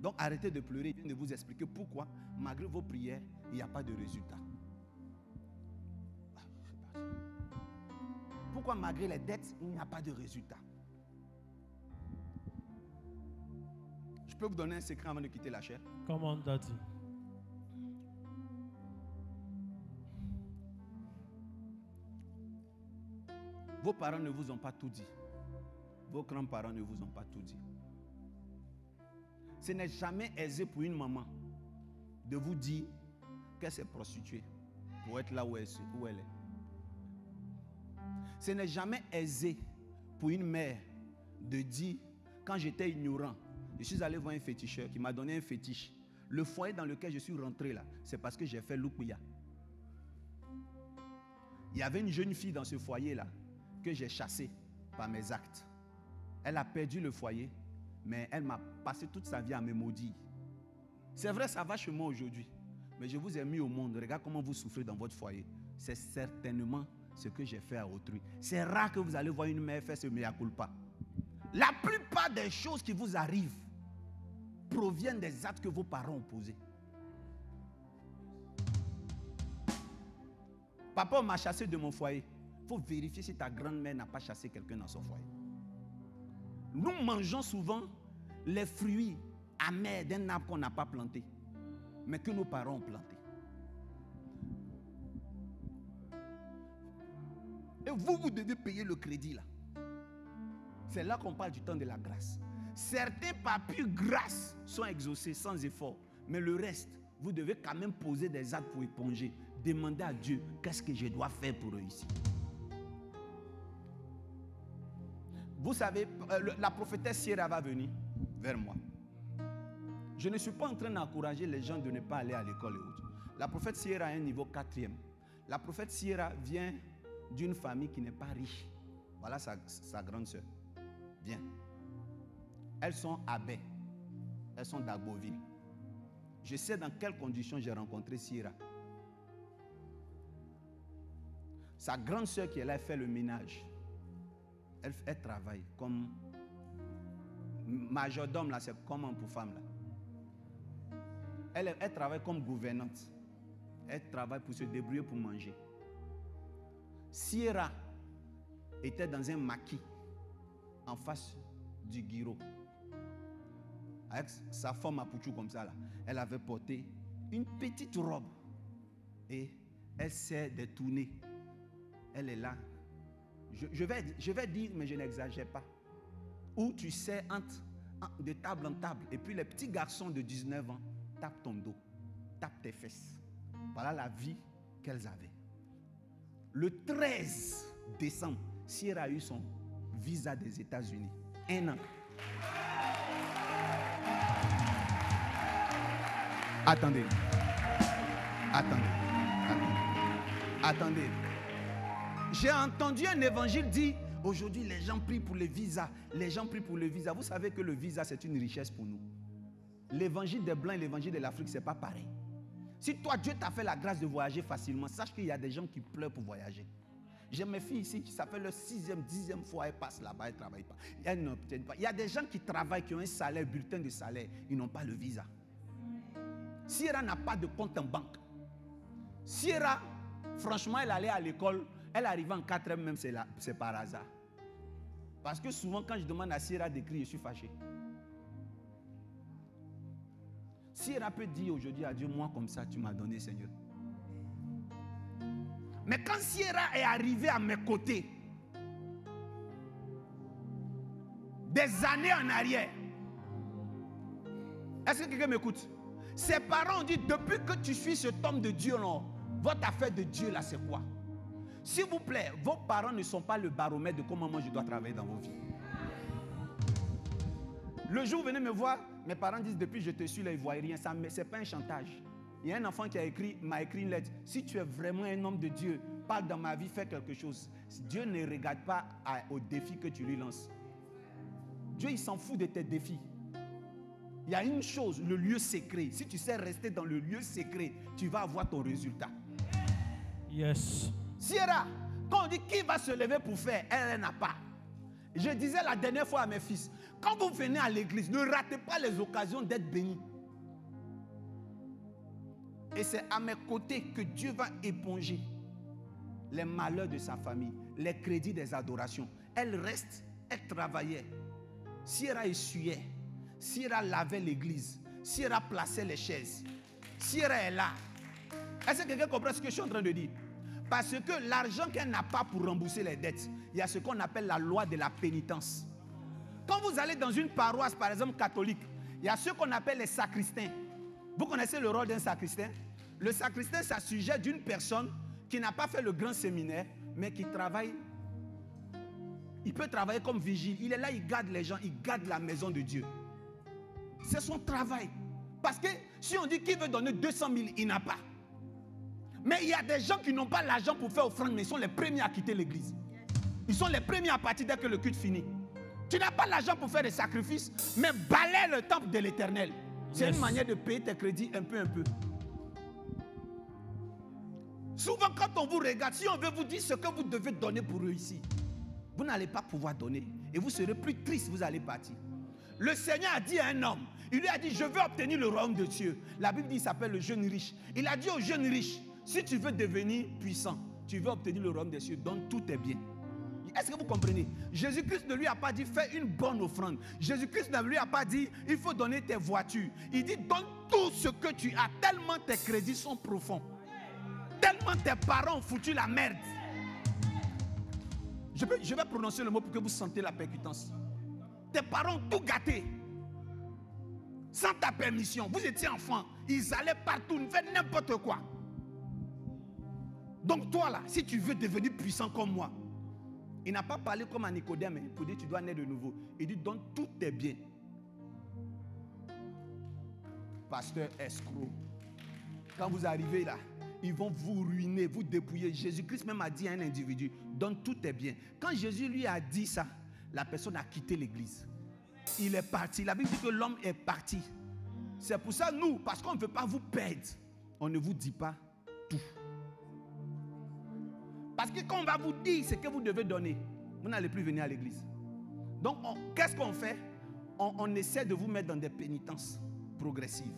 Donc arrêtez de pleurer, il vient de vous expliquer pourquoi, malgré vos prières, il n'y a pas de résultat. Pourquoi malgré les dettes, il n'y a pas de résultat. Je peux vous donner un secret avant de quitter la chair? Come on, Daddy. Vos parents ne vous ont pas tout dit. Vos grands-parents ne vous ont pas tout dit. Ce n'est jamais aisé pour une maman de vous dire qu'elle s'est prostituée pour être là où elle est. Ce n'est jamais aisé pour une mère de dire, quand j'étais ignorant, je suis allé voir un féticheur qui m'a donné un fétiche. Le foyer dans lequel je suis rentré là, c'est parce que j'ai fait l'oukouya. Il y avait une jeune fille dans ce foyer-là que j'ai chassée par mes actes. Elle a perdu le foyer, mais elle m'a passé toute sa vie à me maudire. C'est vrai, ça va chez moi aujourd'hui, mais je vous ai mis au monde. Regarde comment vous souffrez dans votre foyer. C'est certainement ce que j'ai fait à autrui. C'est rare que vous allez voir une mère faire ce mea culpa. La plupart des choses qui vous arrivent proviennent des actes que vos parents ont posés. Papa m'a chassé de mon foyer. Il faut vérifier si ta grand-mère n'a pas chassé quelqu'un dans son foyer. Nous mangeons souvent les fruits amers d'un arbre qu'on n'a pas planté, mais que nos parents ont planté. Et vous devez payer le crédit là. C'est là qu'on parle du temps de la grâce. Certains papiers grâce sont exaucés sans effort, mais le reste, vous devez quand même poser des actes pour éponger. Demandez à Dieu, qu'est-ce que je dois faire pour réussir? Vous savez, la prophétesse Sierra va venir vers moi. Je ne suis pas en train d'encourager les gens de ne pas aller à l'école et autres. La prophète Sierra a un niveau 4e. La prophète Sierra vient d'une famille qui n'est pas riche. Voilà sa grande sœur. Bien. Elles sont à Baie. Elles sont d'Agboville. Je sais dans quelles conditions j'ai rencontré Sierra. Sa grande sœur qui est là, elle fait le ménage. Elle travaille comme majordome, là, c'est comment pour femme là. Elle travaille comme gouvernante. Elle travaille pour se débrouiller pour manger. Sierra était dans un maquis en face du guiro. Avec sa forme à pouchou comme ça là. Elle avait porté une petite robe et elle s'est détournée. Elle est là. Je vais dire, mais je n'exagère pas. Où tu sais de table en table, et puis les petits garçons de 19 ans tapent ton dos, tapent tes fesses. Voilà la vie qu'elles avaient. Le 13 décembre, Sierra a eu son visa des États-Unis. 1 an. Attendez. J'ai entendu un évangile dire, aujourd'hui les gens prient pour le visa. Les gens prient pour le visa. Vous savez que le visa c'est une richesse pour nous. L'évangile des Blancs et l'évangile de l'Afrique, c'est pas pareil. Si toi, Dieu t'a fait la grâce de voyager facilement, sache qu'il y a des gens qui pleurent pour voyager. J'ai mes filles ici qui ça fait leur 6e, 10e fois, elles passent là-bas, elles ne travaillent pas. Elles n'obtiennent pas. Il y a des gens qui travaillent, qui ont un salaire, bulletin de salaire, ils n'ont pas le visa. Sierra n'a pas de compte en banque. Sierra, franchement, elle allait à l'école, elle arrivait en 4e même, c'est par hasard. Parce que souvent, quand je demande à Sierra d'écrire, je suis fâché. Sierra peut dire aujourd'hui à Dieu, moi comme ça, tu m'as donné, Seigneur. Mais quand Sierra est arrivée à mes côtés, des années en arrière, est-ce que quelqu'un m'écoute? Ses parents ont dit, depuis que tu suis cet homme de Dieu, non, votre affaire de Dieu là, c'est quoi? S'il vous plaît, vos parents ne sont pas le baromètre de comment moi je dois travailler dans vos vies. Le jour où vous venez me voir, mes parents disent, depuis que je te suis là, ils ne voient rien. Ce n'est pas un chantage. Il y a un enfant qui m'a écrit une lettre. Si tu es vraiment un homme de Dieu, parle dans ma vie, fais quelque chose. Dieu ne regarde pas aux défis que tu lui lances. Dieu, il s'en fout de tes défis. Il y a une chose, le lieu secret. Si tu sais rester dans le lieu secret, tu vas avoir ton résultat. Yes. Sierra, quand on dit qui va se lever pour faire, elle n'a pas. Je disais la dernière fois à mes fils, Quand vous venez à l'église, ne ratez pas les occasions d'être béni. Et c'est à mes côtés que Dieu va éponger les malheurs de sa famille, les crédits des adorations. Elle reste, elle travaillait. Si elle a essuyé, si elle a lavé l'église, si elle a placé les chaises, si elle est là. Est-ce que quelqu'un comprend ce que je suis en train de dire? Parce que l'argent qu'elle n'a pas pour rembourser les dettes, il y a ce qu'on appelle la loi de la pénitence. Quand vous allez dans une paroisse, par exemple catholique, il y a ce qu'on appelle les sacristains. Vous connaissez le rôle d'un sacristain? Le sacristain, c'est sujet d'une personne qui n'a pas fait le grand séminaire, mais qui travaille. Il peut travailler comme vigile. Il est là, il garde les gens, il garde la maison de Dieu. C'est son travail. Parce que si on dit qu'il veut donner 200 000, il n'a pas. Mais il y a des gens qui n'ont pas l'argent pour faire offrande, mais ils sont les premiers à quitter l'église. Ils sont les premiers à partir dès que le culte finit. Tu n'as pas l'argent pour faire des sacrifices, mais balaie le temple de l'Éternel. C'est une manière de payer tes crédits un peu. Souvent, quand on vous regarde, si on veut vous dire ce que vous devez donner pour réussir, vous n'allez pas pouvoir donner. Et vous serez plus triste, vous allez partir. Le Seigneur a dit à un homme, il lui a dit, je veux obtenir le royaume de Dieu. La Bible dit, il s'appelle le jeune riche. Il a dit au jeune riche, si tu veux devenir puissant, tu veux obtenir le royaume des cieux, donne tous tes biens. Est-ce que vous comprenez? Jésus-Christ ne lui a pas dit, fais une bonne offrande. Jésus-Christ ne lui a pas dit, il faut donner tes voitures. Il dit, donne tout ce que tu as, tellement tes crédits sont profonds. Tellement tes parents ont foutu la merde. Je vais prononcer le mot pour que vous sentez la percutance. Tes parents ont tout gâté. Sans ta permission. Vous étiez enfant. Ils allaient partout, ils faisaient n'importe quoi. Donc toi là, si tu veux devenir puissant comme moi, il n'a pas parlé comme à Nicodème pour dire tu dois naître de nouveau. Il dit donne tous tes biens. Pasteur escroc. Quand vous arrivez là, ils vont vous ruiner, vous dépouiller. Jésus-Christ même a dit à un individu, donne tous tes biens. Quand Jésus lui a dit ça, la personne a quitté l'église. Il est parti. La Bible dit que l'homme est parti. C'est pour ça, nous, parce qu'on ne veut pas vous perdre, on ne vous dit pas tout. Parce que quand on va vous dire ce que vous devez donner, vous n'allez plus venir à l'église. Donc, qu'est-ce qu'on fait? On essaie de vous mettre dans des pénitences progressives.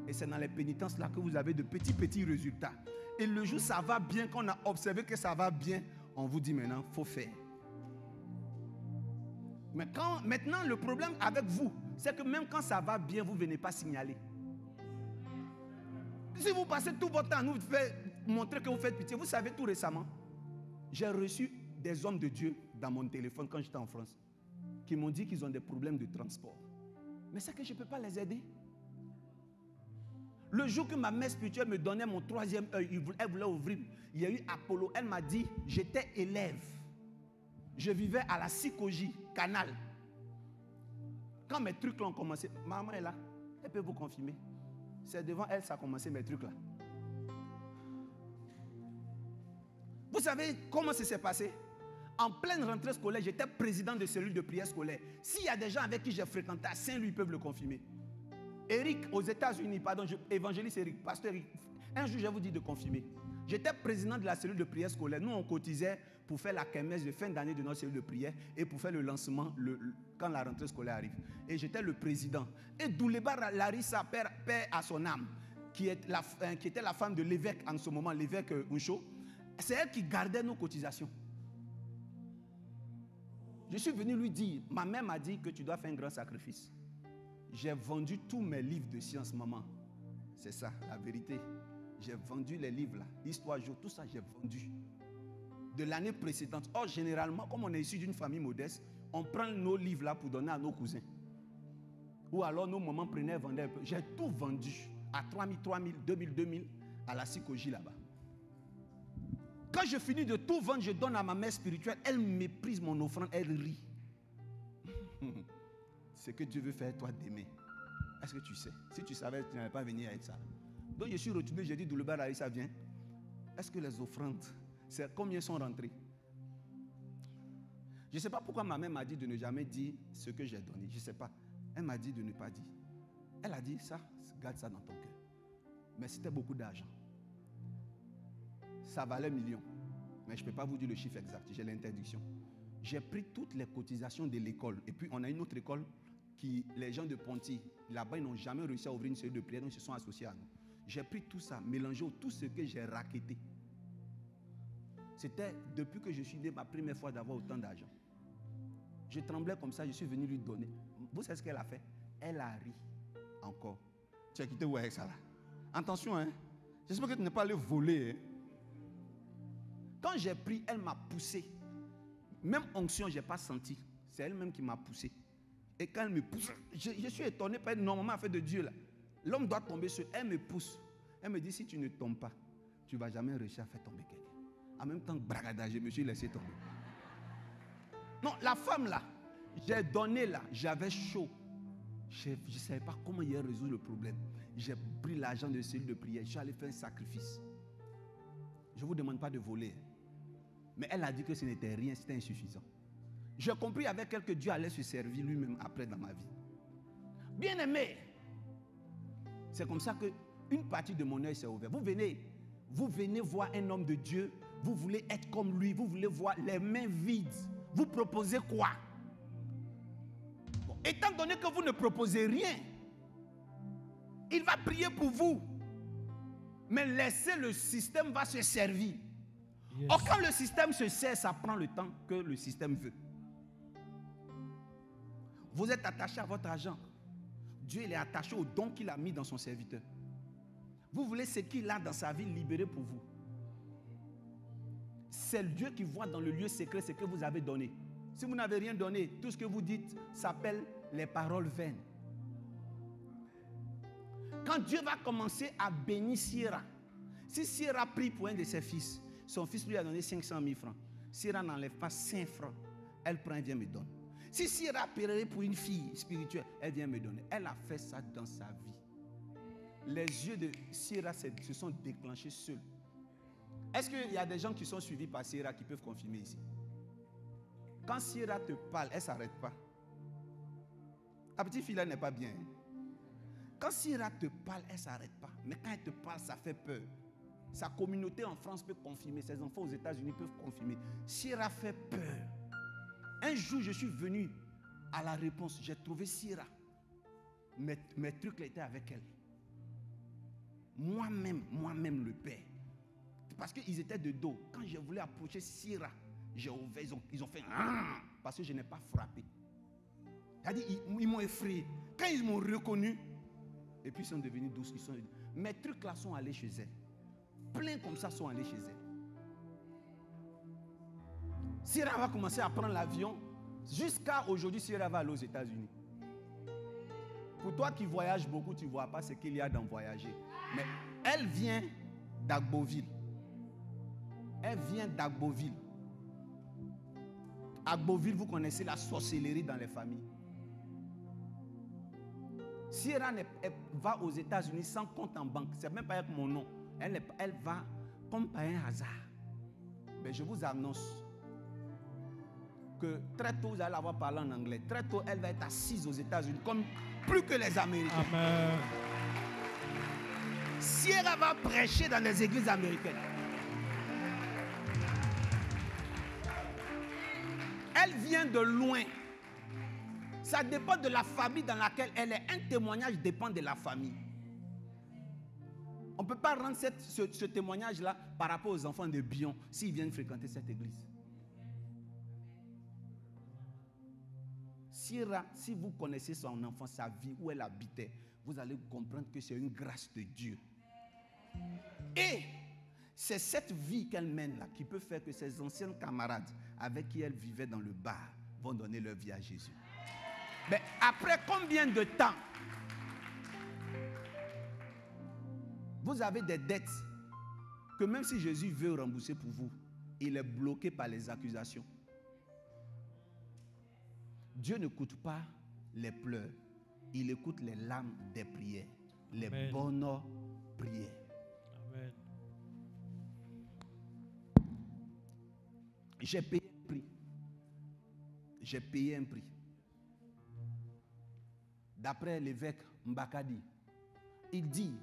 Et c'est dans les pénitences là que vous avez de petits résultats. Et le jour où ça va bien, quand on a observé que ça va bien, on vous dit maintenant, il faut faire. Mais maintenant, le problème avec vous, c'est que même quand ça va bien, vous ne venez pas signaler. Si vous passez tout votre temps à nous montrer que vous faites pitié, vous savez tout récemment, j'ai reçu des hommes de Dieu dans mon téléphone quand j'étais en France, qui m'ont dit qu'ils ont des problèmes de transport. Mais c'est que je ne peux pas les aider. Le jour que ma mère spirituelle me donnait mon troisième œil, elle voulait ouvrir, il y a eu Apollo, elle m'a dit, j'étais élève. Je vivais à la Sikoji, Canal. Quand mes trucs là ont commencé, maman est là, elle peut vous confirmer. C'est devant elle, ça a commencé mes trucs là. Vous savez comment ça s'est passé? En pleine rentrée scolaire, j'étais président de cellule de prière scolaire. S'il y a des gens avec qui j'ai fréquenté à Saint-Louis, ils peuvent le confirmer. Eric, aux États-Unis, pardon, évangéliste Eric, pasteur Eric, un jour je vous dis de confirmer. J'étais président de la cellule de prière scolaire. Nous, on cotisait pour faire la kermesse de fin d'année de notre cellule de prière et pour faire le lancement quand la rentrée scolaire arrive. Et j'étais le président. Et Douleba Larissa, père à son âme, qui était la femme de l'évêque en ce moment, l'évêque Uncho, c'est elle qui gardait nos cotisations. Je suis venu lui dire, ma mère m'a dit que tu dois faire un grand sacrifice. J'ai vendu tous mes livres de sciences, maman. C'est ça, la vérité. J'ai vendu les livres là, Histoire jour, tout ça j'ai vendu. De l'année précédente. Or, généralement, comme on est issu d'une famille modeste, on prend nos livres là pour donner à nos cousins. Ou alors nos mamans prenaient et vendaient un peu. J'ai tout vendu à 3 000, 2 000 à la Sikoji là-bas. Quand je finis de tout vendre, je donne à ma mère spirituelle. Elle méprise mon offrande, elle rit. Ce que Dieu veut faire toi demain. Est-ce que tu sais? Si tu savais, tu n'allais pas venir avec ça. Donc je suis retourné, j'ai dit, Douleba Larissa vient. Est-ce que les offrandes, c'est combien sont rentrées? Je ne sais pas pourquoi ma mère m'a dit de ne jamais dire ce que j'ai donné. Je ne sais pas. Elle m'a dit de ne pas dire. Elle a dit ça, garde ça dans ton cœur. Mais c'était beaucoup d'argent. Ça valait millions. Mais je ne peux pas vous dire le chiffre exact. J'ai l'interdiction. j'ai pris toutes les cotisations de l'école. Et puis, on a une autre école qui, les gens de Ponty, là-bas, ils n'ont jamais réussi à ouvrir une série de prières, donc ils se sont associés à nous. J'ai pris tout ça, mélangé tout ce que j'ai raquetté. C'était depuis que je suis né, ma première fois d'avoir autant d'argent. Je tremblais comme ça, je suis venu lui donner. Vous savez ce qu'elle a fait? Elle a ri encore. Tu as quitté où avec ça là? Attention, hein? J'espère que tu n'es pas allé voler. Hein? Quand j'ai pris, elle m'a poussé. Même onction, je n'ai pas senti. C'est elle-même qui m'a poussé. Et quand elle me pousse, je suis étonné par normalement affaire de Dieu là. L'homme doit tomber sur elle, me pousse. Elle me dit, si tu ne tombes pas, tu ne vas jamais réussir à faire tomber quelqu'un. En même temps, bragada, je me suis laissé tomber. Non, la femme là, j'ai donné là, j'avais chaud. Je ne savais pas comment il résoudre le problème. J'ai pris l'argent de cellule de prière, j'allais faire un sacrifice. Je ne vous demande pas de voler. Mais elle a dit que ce n'était rien, c'était insuffisant. J'ai compris avec elle que Dieu allait se servir lui-même après dans ma vie. Bien aimé, c'est comme ça qu'une partie de mon œil s'est ouverte. Vous venez voir un homme de Dieu, vous voulez être comme lui, vous voulez voir les mains vides. Vous proposez quoi? Bon, étant donné que vous ne proposez rien, il va prier pour vous. Mais laissez le système va se servir. Yes. Or, quand le système se sert, ça prend le temps que le système veut. Vous êtes attaché à votre argent. Dieu il est attaché au don qu'il a mis dans son serviteur. Vous voulez ce qu'il a dans sa vie libéré pour vous. C'est Dieu qui voit dans le lieu secret ce que vous avez donné. Si vous n'avez rien donné, tout ce que vous dites s'appelle les paroles vaines. Quand Dieu va commencer à bénir Sierra, si Sierra prie pour un de ses fils, son fils lui a donné 500 000 francs. Sierra n'enlève pas 5 francs. Elle prend et vient me donner. Si Sierra prierait pour une fille spirituelle, elle vient me donner. Elle a fait ça dans sa vie. Les yeux de Sierra se sont déclenchés seuls. Est-ce qu'il y a des gens qui sont suivis par Sierra qui peuvent confirmer ici? Quand Sierra te parle, elle ne s'arrête pas. La petite fille là n'est pas bien. Quand Sierra te parle, elle ne s'arrête pas. Mais quand elle te parle, ça fait peur. Sa communauté en France peut confirmer. Ses enfants aux États-Unis peuvent confirmer. Sierra fait peur. Un jour, je suis venu à la réponse. J'ai trouvé Sierra. Mes trucs étaient avec elle. Moi-même le père. Parce qu'ils étaient de dos. Quand je voulais approcher Sierra, j'ai ouvert, ils ont fait parce que je n'ai pas frappé. C'est-à-dire, ils m'ont effrayé. Quand ils m'ont reconnu, et puis ils sont devenus douces. Mes trucs là sont allés chez elle. Plein comme ça sont allés chez elle. Sierra va commencer à prendre l'avion. Jusqu'à aujourd'hui, Sierra va aller aux États-Unis. Pour toi qui voyages beaucoup, tu ne vois pas ce qu'il y a dans voyager. Mais elle vient d'Agboville. Elle vient d'Agboville. Agboville, vous connaissez la sorcellerie dans les familles. Sierra va aux États-Unis sans compte en banque. Ce n'est même pas avec mon nom. Elle va comme par un hasard. Mais je vous annonce que très tôt, vous allez la voir parler en anglais. Très tôt, elle va être assise aux États-Unis, comme plus que les Américains. Amen. Sierra va prêcher dans les églises américaines. Elle vient de loin. Ça dépend de la famille dans laquelle elle est. Un témoignage dépend de la famille. On ne peut pas rendre ce témoignage-là par rapport aux enfants de Bion s'ils viennent fréquenter cette église. Sierra, si vous connaissez son enfant, sa vie, où elle habitait, vous allez comprendre que c'est une grâce de Dieu. Et c'est cette vie qu'elle mène là qui peut faire que ses anciennes camarades avec qui elle vivait dans le bar vont donner leur vie à Jésus. Mais après combien de temps vous avez des dettes que même si Jésus veut rembourser pour vous, il est bloqué par les accusations. Dieu n'écoute pas les pleurs, il écoute les larmes des prières, les Amen. bonnes prières. Amen. J'ai payé un prix. J'ai payé un prix. D'après l'évêque Mbakadi, il dit,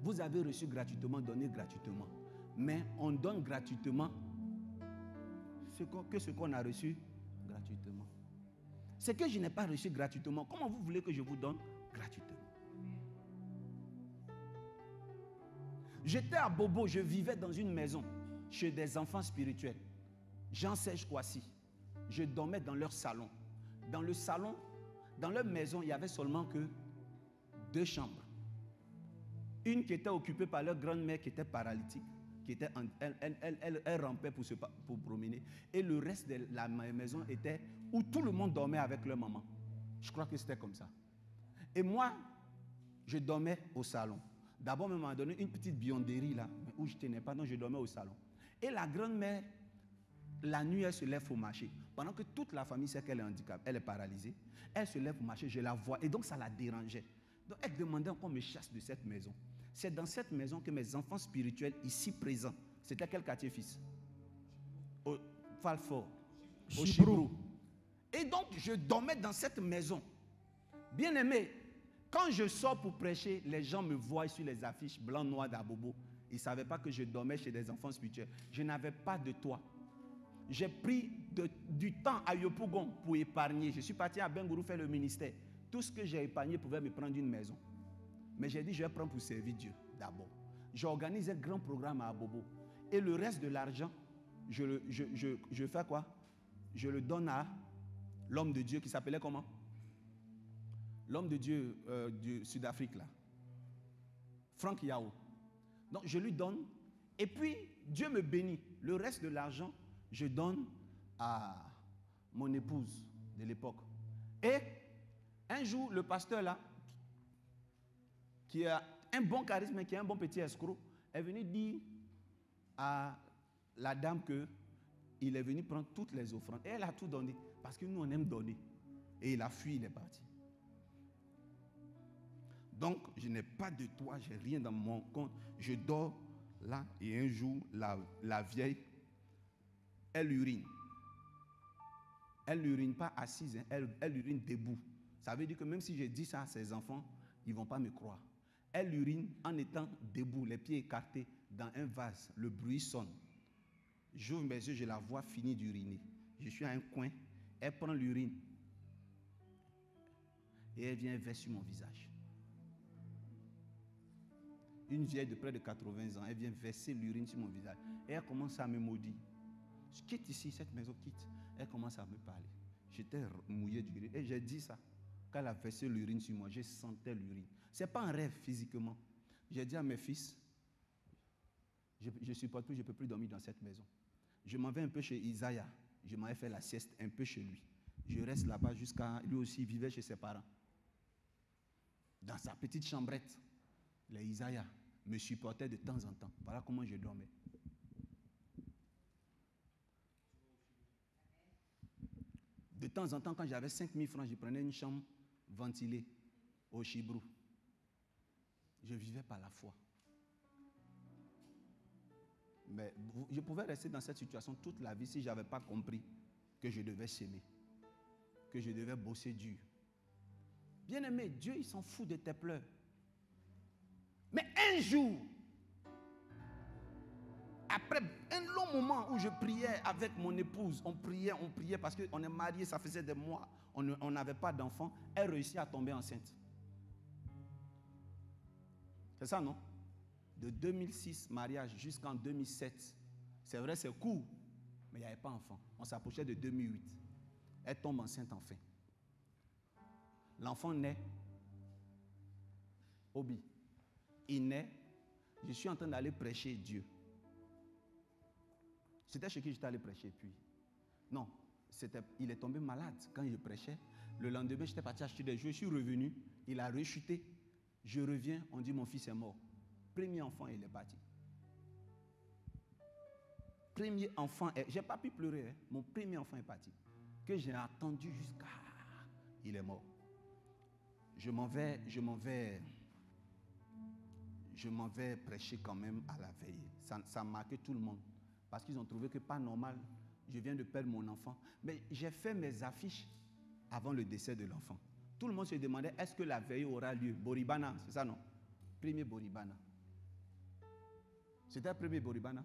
vous avez reçu gratuitement, donnez gratuitement. Mais on donne gratuitement ce qu'on a reçu gratuitement. c'est que je n'ai pas reçu gratuitement. Comment vous voulez que je vous donne gratuitement? J'étais à Bobo, je vivais dans une maison chez des enfants spirituels. Jean-Serge Kouassi. Je dormais dans leur salon. Dans le salon, dans leur maison, il n'y avait seulement que 2 chambres. Une qui était occupée par leur grand-mère qui était paralytique, elle rampait pour promener. Et le reste de la maison était où tout le monde dormait avec leur maman. Je crois que c'était comme ça. Et moi, je dormais au salon. D'abord, on m'a donné une petite bionderie là, où je ne tenais pas, donc je dormais au salon. Et la grand-mère, la nuit, elle se lève pour marcher. Pendant que toute la famille sait qu'elle est handicapée, elle est paralysée, elle se lève pour marcher, je la vois. Et donc, ça la dérangeait. Donc, elle demandait qu'on me chasse de cette maison. C'est dans cette maison que mes enfants spirituels, ici présents, c'était quel quartier, fils? Au Falfort, au Chibrou. Et donc, je dormais dans cette maison. Bien aimé, quand je sors pour prêcher, les gens me voient sur les affiches blanc, noir d'Abobo. Ils ne savaient pas que je dormais chez des enfants spirituels. Je n'avais pas de toit. J'ai pris du temps à Yopougon pour épargner. Je suis parti à Bengourou faire le ministère. Tout ce que j'ai épargné pouvait me prendre une maison. Mais j'ai dit, je vais prendre pour servir Dieu d'abord. J'organise un grand programme à Abobo. Et le reste de l'argent, je fais quoi? Je le donne à l'homme de Dieu qui s'appelait comment? L'homme de Dieu du Sud-Afrique là. Frank Yao. Donc je lui donne. Et puis Dieu me bénit. Le reste de l'argent, je donne à mon épouse de l'époque. Et un jour, le pasteur là, qui a un bon charisme, qui est un bon petit escroc, est venu dire à la dame qu'il est venu prendre toutes les offrandes. Et elle a tout donné. Parce que nous, on aime donner. Et il a fui, il est parti. Donc, je n'ai pas de toit, je n'ai rien dans mon compte. Je dors là et un jour, la vieille, elle urine. Elle n'urine pas assise, hein, elle urine debout. Ça veut dire que même si je dis ça à ses enfants, ils ne vont pas me croire. Elle urine en étant debout, les pieds écartés dans un vase. Le bruit sonne. J'ouvre mes yeux, je la vois finir d'uriner. Je suis à un coin, elle prend l'urine et elle vient verser sur mon visage. Une vieille de près de 80 ans, elle vient verser l'urine sur mon visage. Et elle commence à me maudire. Je quitte ici, cette maison quitte. Elle commence à me parler. J'étais mouillé d'urine. Et j'ai dit ça. Quand elle a versé l'urine sur moi, je sentais l'urine. Ce n'est pas un rêve physiquement. J'ai dit à mes fils, je ne supporte plus, je ne peux plus dormir dans cette maison. Je m'en vais un peu chez Isaiah. Je m'en vais faire la sieste un peu chez lui. Je reste là-bas jusqu'à... Lui aussi, il vivait chez ses parents. Dans sa petite chambrette. Les Isaiah me supportaient de temps en temps. Voilà comment je dormais. De temps en temps, quand j'avais 5 000 francs, je prenais une chambre ventilée au Chibrou. Je vivais par la foi. Mais je pouvais rester dans cette situation toute la vie si je n'avais pas compris que je devais s'aimer, que je devais bosser dur. Bien aimé, Dieu, il s'en fout de tes pleurs. Mais un jour, après un long moment où je priais avec mon épouse, on priait parce qu'on est mariés, ça faisait des mois, on n'avait pas d'enfant, elle réussit à tomber enceinte. C'est ça, non? De 2006, mariage, jusqu'en 2007. C'est vrai, c'est court, mais il n'y avait pas d'enfant. On s'approchait de 2008. Elle tombe enceinte enfin. L'enfant naît. Obi. Il naît. Je suis en train d'aller prêcher Dieu. C'était chez qui j'étais allé prêcher, puis. Non, il est tombé malade quand je prêchais. Le lendemain, j'étais parti acheter des jouets. Je suis revenu. Il a rechuté. Je reviens, on dit mon fils est mort. Premier enfant, il est parti. Premier enfant, je n'ai pas pu pleurer. Hein. Mon premier enfant est parti. Que j'ai attendu jusqu'à... Il est mort. Je m'en vais prêcher quand même à la veille. Ça a marqué tout le monde. Parce qu'ils ont trouvé que pas normal. Je viens de perdre mon enfant. Mais j'ai fait mes affiches avant le décès de l'enfant. Tout le monde se demandait, est-ce que la veille aura lieu? Boribana, c'est ça non? Premier Boribana. C'était le premier Boribana?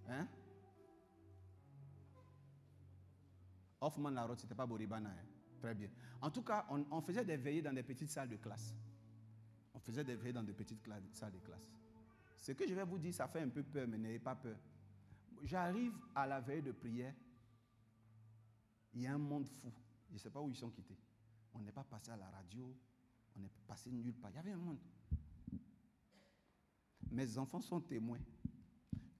Hein? Hoffman Larotte, ce n'était pas Boribana. Hein. Très bien. En tout cas, on faisait des veillées dans des petites salles de classe. On faisait des veillées dans des petites salles de classe. Ce que je vais vous dire, ça fait un peu peur, mais n'ayez pas peur. J'arrive à la veille de prière. Il y a un monde fou. Je ne sais pas où ils sont quittés. On n'est pas passé à la radio. On n'est passé nulle part. Il y avait un monde. Mes enfants sont témoins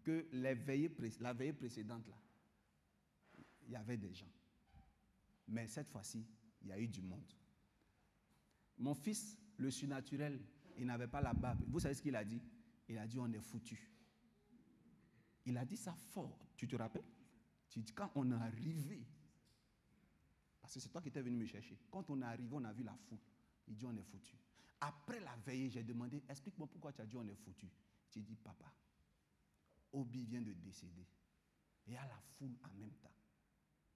que la veillée précédente, là, il y avait des gens. Mais cette fois-ci, il y a eu du monde. Mon fils, le surnaturel, il n'avait pas la barbe. Vous savez ce qu'il a dit? Il a dit, on est foutu. Il a dit ça fort. Tu te rappelles? Tu dis, quand on est arrivé, parce que c'est toi qui étais venu me chercher. Quand on est arrivé, on a vu la foule. Il dit, on est foutu. Après la veillée, j'ai demandé, explique-moi pourquoi tu as dit on est foutu. Tu dis, papa, Obi vient de décéder. Et à la foule en même temps.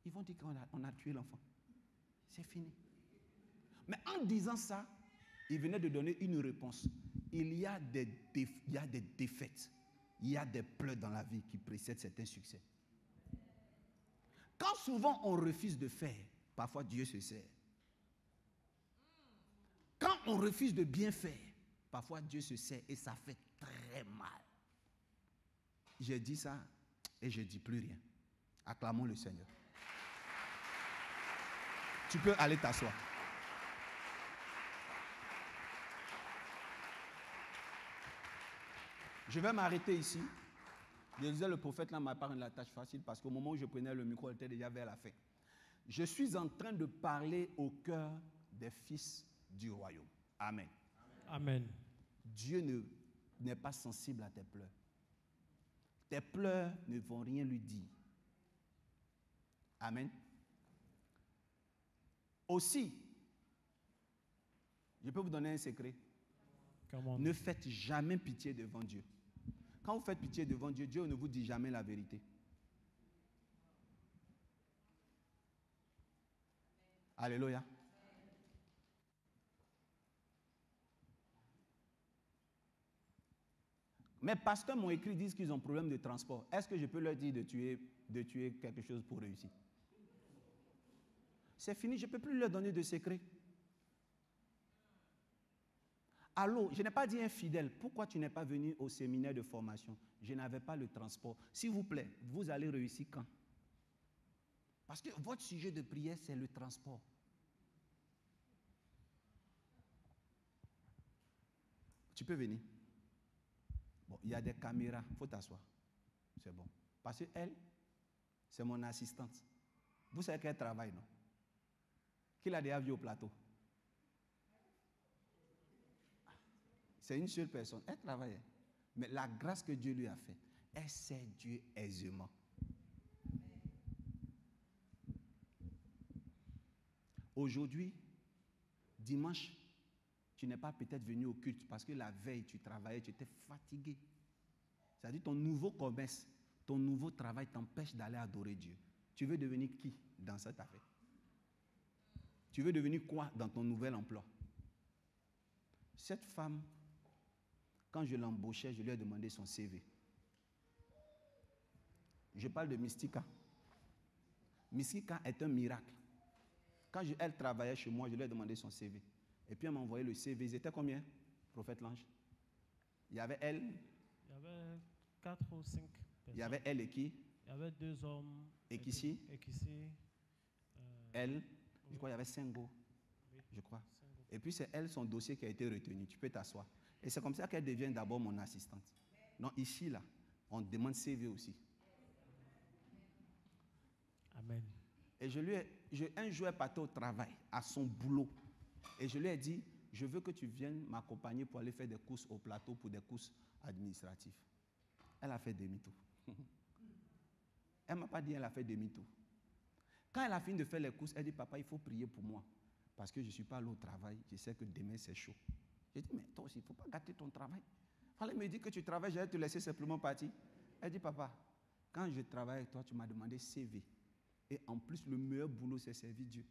Ils vont dire qu'on a tué l'enfant. C'est fini. Mais en disant ça, il venait de donner une réponse. Il y a des défaites. Il y a des pleurs dans la vie qui précèdent certains succès. Quand souvent on refuse de faire, parfois Dieu se sert. Quand on refuse de bien faire, parfois Dieu se sert et ça fait très mal. J'ai dit ça et je ne dis plus rien. Acclamons le Seigneur. Tu peux aller t'asseoir. Je vais m'arrêter ici. Je disais, le prophète là m'a parlé de la tâche facile parce qu'au moment où je prenais le micro, il était déjà vers la fin. Je suis en train de parler au cœur des fils du royaume. Amen. Amen. Dieu n'est pas sensible à tes pleurs. Tes pleurs ne vont rien lui dire. Amen. Aussi, je peux vous donner un secret. Ne faites jamais pitié devant Dieu. Quand vous faites pitié devant Dieu, Dieu ne vous dit jamais la vérité. Alléluia. Mes pasteurs m'ont écrit, disent qu'ils ont problème de transport. Est-ce que je peux leur dire de tuer quelque chose pour réussir? C'est fini, je ne peux plus leur donner de secret. Allô, je n'ai pas dit infidèle. Pourquoi tu n'es pas venu au séminaire de formation? Je n'avais pas le transport. S'il vous plaît, vous allez réussir quand? Parce que votre sujet de prière, c'est le transport. Tu peux venir. Bon, il y a des caméras, il faut t'asseoir. C'est bon. Parce qu'elle, c'est mon assistante. Vous savez qu'elle travaille, non? Qui l'a déjà vu au plateau? C'est une seule personne. Elle travaille. Mais la grâce que Dieu lui a faite, elle sert Dieu aisément. Aujourd'hui, dimanche, tu n'es pas peut-être venu au culte parce que la veille, tu travaillais, tu étais fatigué. C'est-à-dire ton nouveau commerce, ton nouveau travail t'empêche d'aller adorer Dieu. Tu veux devenir qui dans cette affaire? Tu veux devenir quoi dans ton nouvel emploi? Cette femme, quand je l'embauchais, je lui ai demandé son CV. Je parle de Mystica. Mystica est un miracle. Quand elle travaillait chez moi, je lui ai demandé son CV. Et puis elle m'a envoyé le CV. Ils étaient combien, prophète Lange? Il y avait elle. Il y avait 4 ou 5 personnes. Il y avait elle et qui? Il y avait 2 hommes. Et qu'ici? Elle. Oui. Je crois qu'il y avait Sengo. Oui. Je crois. Sengo. Et puis c'est elle, son dossier qui a été retenu. Tu peux t'asseoir. Et c'est comme ça qu'elle devient d'abord mon assistante. Non, ici, là, on demande CV aussi. Amen. Et un jour, elle partait au travail, à son boulot. Et je lui ai dit, je veux que tu viennes m'accompagner pour aller faire des courses au plateau, pour des courses administratives. Elle a fait demi-tour. Elle ne m'a pas dit elle a fait demi-tour. Quand elle a fini de faire les courses, elle dit, papa, il faut prier pour moi. Parce que je ne suis pas allé au travail, je sais que demain c'est chaud. J'ai dit, mais toi aussi, il ne faut pas gâter ton travail. Il fallait me dire que tu travailles, j'allais te laisser simplement partir. Elle dit, papa, quand je travaille avec toi, tu m'as demandé CV. Et en plus, le meilleur boulot, c'est servir Dieu.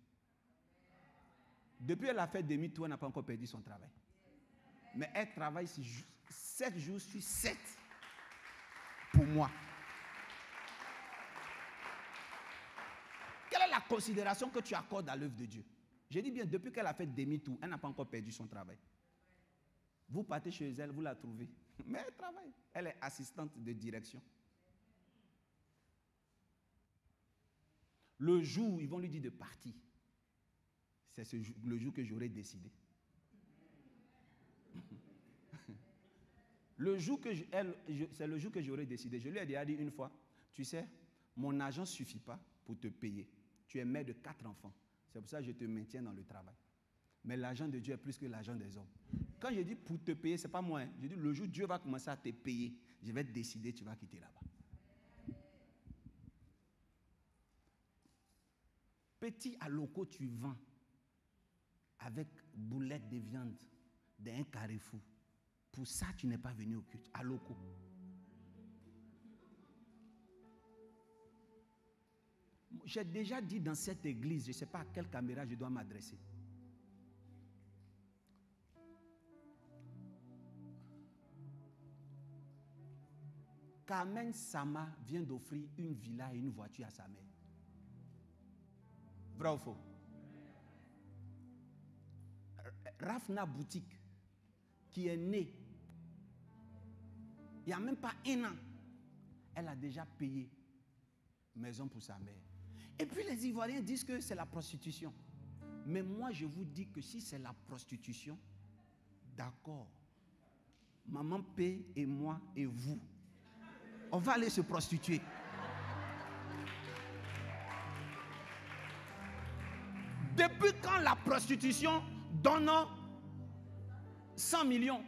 Depuis elle a fait demi-tour, elle n'a pas encore perdu son travail. Mais elle travaille 7 jours sur 7 pour moi. Quelle est la considération que tu accordes à l'œuvre de Dieu. Je dis bien, depuis qu'elle a fait demi-tour, elle n'a pas encore perdu son travail. Vous partez chez elle, vous la trouvez. Mais elle travaille. Elle est assistante de direction. Le jour où ils vont lui dire de partir, c'est le jour que j'aurai décidé. C'est le jour que j'aurai décidé. Je lui ai déjà dit une fois, tu sais, mon argent ne suffit pas pour te payer. Tu es mère de 4 enfants. C'est pour ça que je te maintiens dans le travail. Mais l'argent de Dieu est plus que l'argent des hommes. Quand je dis pour te payer, ce n'est pas moi. Je dis le jour où Dieu va commencer à te payer, je vais te décider, tu vas quitter là-bas. Petit à loco, tu vends avec boulettes de viande d'un carrefour. Pour ça, tu n'es pas venu au culte. À loco. J'ai déjà dit dans cette église, je ne sais pas à quelle caméra je dois m'adresser. Carmen Sama vient d'offrir une villa et une voiture à sa mère. Vrai ou faux? Rafna Boutique, qui est née, il n'y a même pas 1 an, elle a déjà payé maison pour sa mère. Et puis les Ivoiriens disent que c'est la prostitution. Mais moi, je vous dis que si c'est la prostitution, d'accord. Maman paie et moi et vous, on va aller se prostituer. Depuis quand la prostitution donne 100 millions?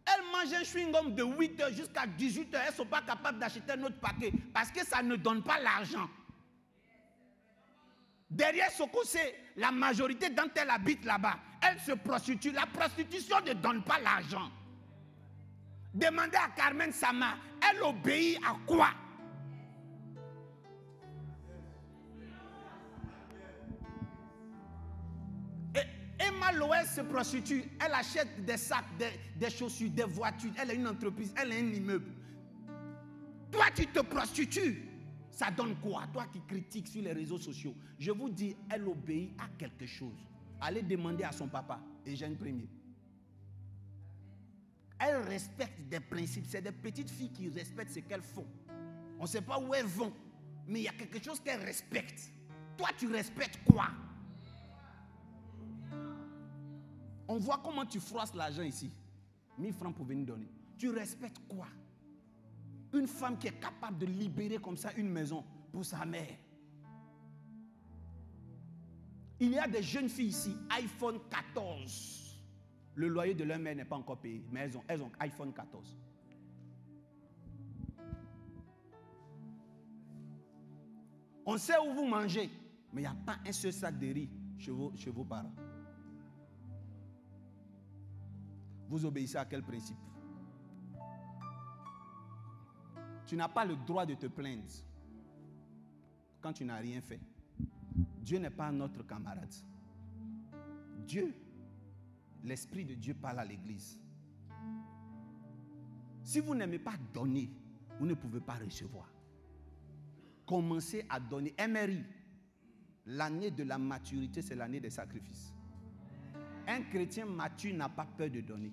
Elles mangent un chewing-gum de 8h jusqu'à 18h. Elles ne sont pas capables d'acheter un autre paquet parce que ça ne donne pas l'argent. Derrière Sokosé, la majorité d'entre elles habitent là-bas. Elles se prostituent. La prostitution ne donne pas l'argent. Demandez à Carmen Sama, elle obéit à quoi? Emma Loès se prostitue, elle achète des sacs, des chaussures, des voitures, elle a une entreprise, elle a un immeuble. Toi, tu te prostitues. Ça donne quoi? Toi qui critiques sur les réseaux sociaux. Je vous dis, elle obéit à quelque chose. Allez demander à son papa, Eugène Premier. Elle respecte des principes. C'est des petites filles qui respectent ce qu'elles font. On ne sait pas où elles vont, mais il y a quelque chose qu'elles respectent. Toi, tu respectes quoi? On voit comment tu froisses l'argent ici. 1000 francs pour venir donner. Tu respectes quoi? Une femme qui est capable de libérer comme ça une maison pour sa mère. Il y a des jeunes filles ici, iPhone 14. Le loyer de leur mère n'est pas encore payé, mais elles ont iPhone 14. On sait où vous mangez, mais il n'y a pas un seul sac de riz chez vos parents. Vous obéissez à quel principe? Tu n'as pas le droit de te plaindre quand tu n'as rien fait. Dieu n'est pas notre camarade. Dieu, l'Esprit de Dieu parle à l'Église. Si vous n'aimez pas donner, vous ne pouvez pas recevoir. Commencez à donner. MRI, l'année de la maturité, c'est l'année des sacrifices. Un chrétien mature n'a pas peur de donner.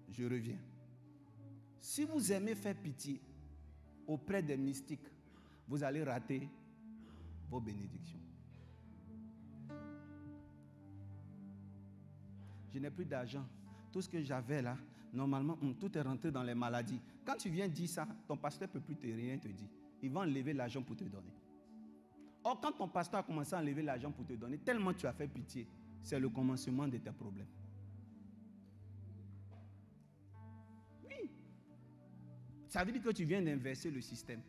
Je reviens. Si vous aimez faire pitié auprès des mystiques, vous allez rater vos bénédictions. Je n'ai plus d'argent. Tout ce que j'avais là, normalement, tout est rentré dans les maladies. Quand tu viens dire ça, ton pasteur ne peut plus rien te dire. Il va enlever l'argent pour te donner. Or, quand ton pasteur a commencé à enlever l'argent pour te donner, tellement tu as fait pitié, c'est le commencement de tes problèmes. Oui. Ça veut dire que tu viens d'inverser le système.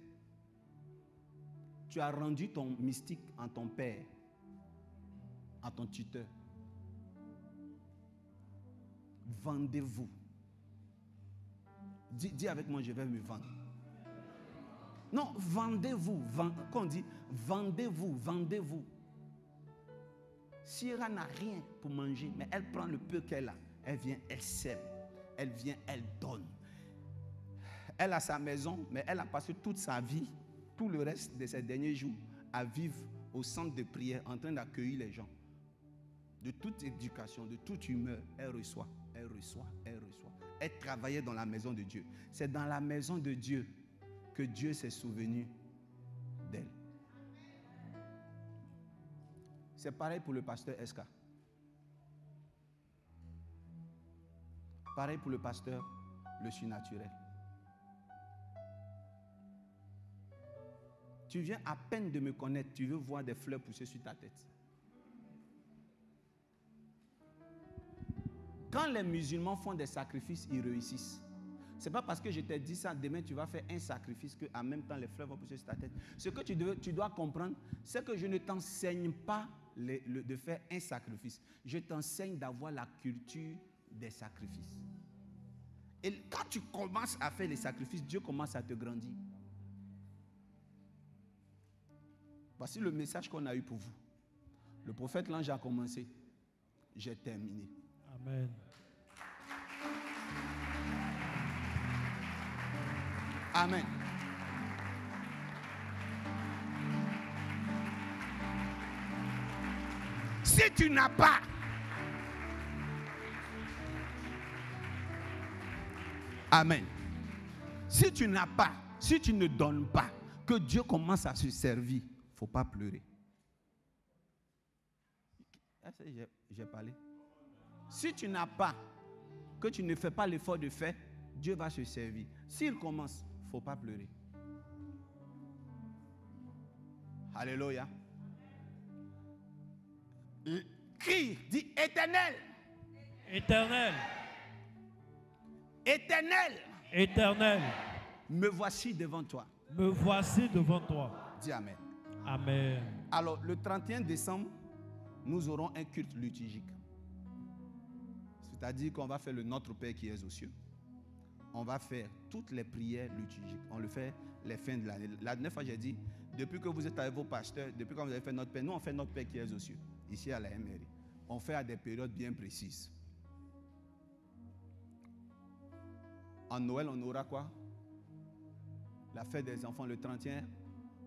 Tu as rendu ton mystique en ton père, en ton tuteur. Vendez-vous. Dis avec moi, je vais me vendre. Non, vendez-vous. Quand on dit vendez-vous, vendez-vous. Sierra n'a rien pour manger, mais elle prend le peu qu'elle a. Elle vient, elle sème. Elle vient, elle donne. Elle a sa maison, mais elle a passé toute sa vie tout le reste de ces derniers jours à vivre au centre de prière, en train d'accueillir les gens. De toute éducation, de toute humeur, elle reçoit, elle reçoit, elle reçoit. Elle travaillait dans la maison de Dieu. C'est dans la maison de Dieu que Dieu s'est souvenu d'elle. C'est pareil pour le pasteur Eska. Pareil pour le pasteur le surnaturel. Tu viens à peine de me connaître, tu veux voir des fleurs pousser sur ta tête. Quand les musulmans font des sacrifices, ils réussissent. Ce n'est pas parce que je t'ai dit ça, demain tu vas faire un sacrifice qu'en même temps les fleurs vont pousser sur ta tête. Ce que tu dois comprendre, c'est que je ne t'enseigne pas de faire un sacrifice. Je t'enseigne d'avoir la culture des sacrifices. Et quand tu commences à faire les sacrifices, Dieu commence à te grandir. Voici le message qu'on a eu pour vous. Le prophète l'ange a commencé. J'ai terminé. Amen. Amen. Si tu n'as pas Amen. Si tu n'as pas, si tu ne donnes pas, que Dieu commence à se servir, il ne faut pas pleurer. J'ai parlé. Si tu n'as pas, que tu ne fais pas l'effort de faire, Dieu va se servir. S'il commence, il ne faut pas pleurer. Alléluia. Crie, dis Éternel. Éternel. Éternel. Éternel. Me voici devant toi. Me voici devant toi. Dis Amen. Amen. Alors, le 31 décembre, nous aurons un culte liturgique. C'est-à-dire qu'on va faire le Notre Père qui est aux cieux. On va faire toutes les prières liturgiques. On le fait les fins de l'année. La dernière fois, j'ai dit, depuis que vous êtes avec vos pasteurs, depuis que vous avez fait notre Père, nous, on fait notre Père qui est aux cieux, ici à la MRI. On fait à des périodes bien précises. En Noël, on aura quoi? La fête des enfants le 31.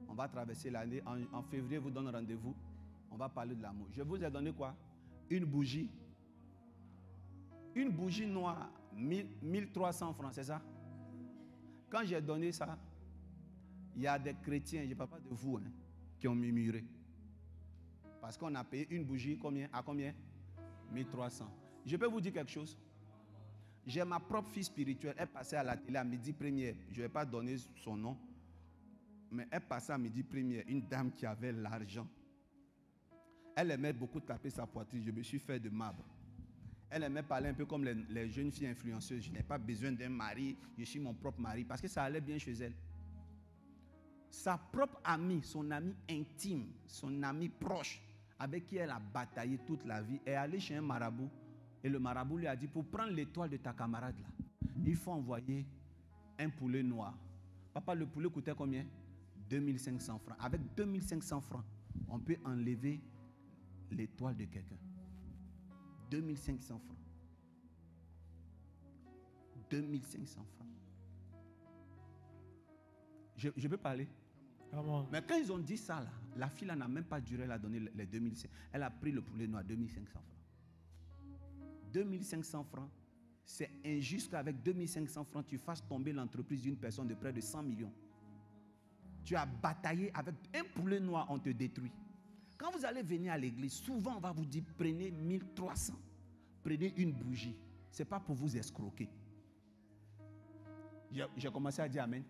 On va traverser l'année. En février, vous donne rendez-vous. On va parler de l'amour. Je vous ai donné quoi? Une bougie. Une bougie noire, 1300 francs, c'est ça? Quand j'ai donné ça, il y a des chrétiens, je ne parle pas de vous, qui ont murmuré. Parce qu'on a payé une bougie combien? À combien? 1300. Je peux vous dire quelque chose? J'ai ma propre fille spirituelle. Elle passait à la télé à midi première. Je ne vais pas donner son nom. Mais elle passait à midi première. Une dame qui avait l'argent. Elle aimait beaucoup taper sa poitrine. Je me suis fait de marbre. Elle aimait parler un peu comme les jeunes filles influenceuses. Je n'ai pas besoin d'un mari. Je suis mon propre mari. Parce que ça allait bien chez elle. Sa propre amie, son amie intime, son amie proche, avec qui elle a bataillé toute la vie, est allée chez un marabout. Et le marabout lui a dit, pour prendre l'étoile de ta camarade là, il faut envoyer un poulet noir. Papa, le poulet coûtait combien? 2500 francs. Avec 2500 francs, on peut enlever l'étoile de quelqu'un. 2500 francs. 2500 francs. Je peux parler? Mais quand ils ont dit ça, là, la fille n'a même pas duré à donner les 2500. Elle a pris le poulet noir, 2500 francs. 2500 francs, c'est injuste qu'avec 2500 francs, tu fasses tomber l'entreprise d'une personne de près de 100 millions. Tu as bataillé avec un poulet noir, on te détruit. Quand vous allez venir à l'église, souvent on va vous dire, prenez 1300, prenez une bougie. Ce n'est pas pour vous escroquer. J'ai commencé à dire Amen.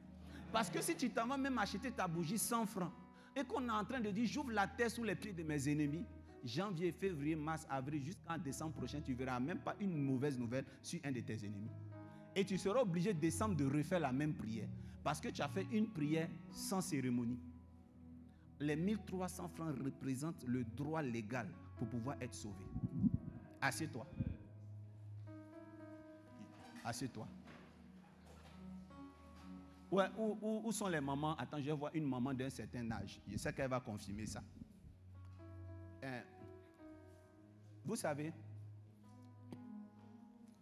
Parce que si tu t'en vas même acheter ta bougie 100 francs, et qu'on est en train de dire, j'ouvre la terre sous les pieds de mes ennemis, janvier, février, mars, avril, jusqu'en décembre prochain, tu ne verras même pas une mauvaise nouvelle sur un de tes ennemis. Et tu seras obligé de décembre de refaire la même prière. Parce que tu as fait une prière sans cérémonie. Les 1300 francs représentent le droit légal pour pouvoir être sauvé. Assieds-toi. Assieds-toi. Ouais, où sont les mamans? Attends, je vais voir une maman d'un certain âge. Je sais qu'elle va confirmer ça. Vous savez,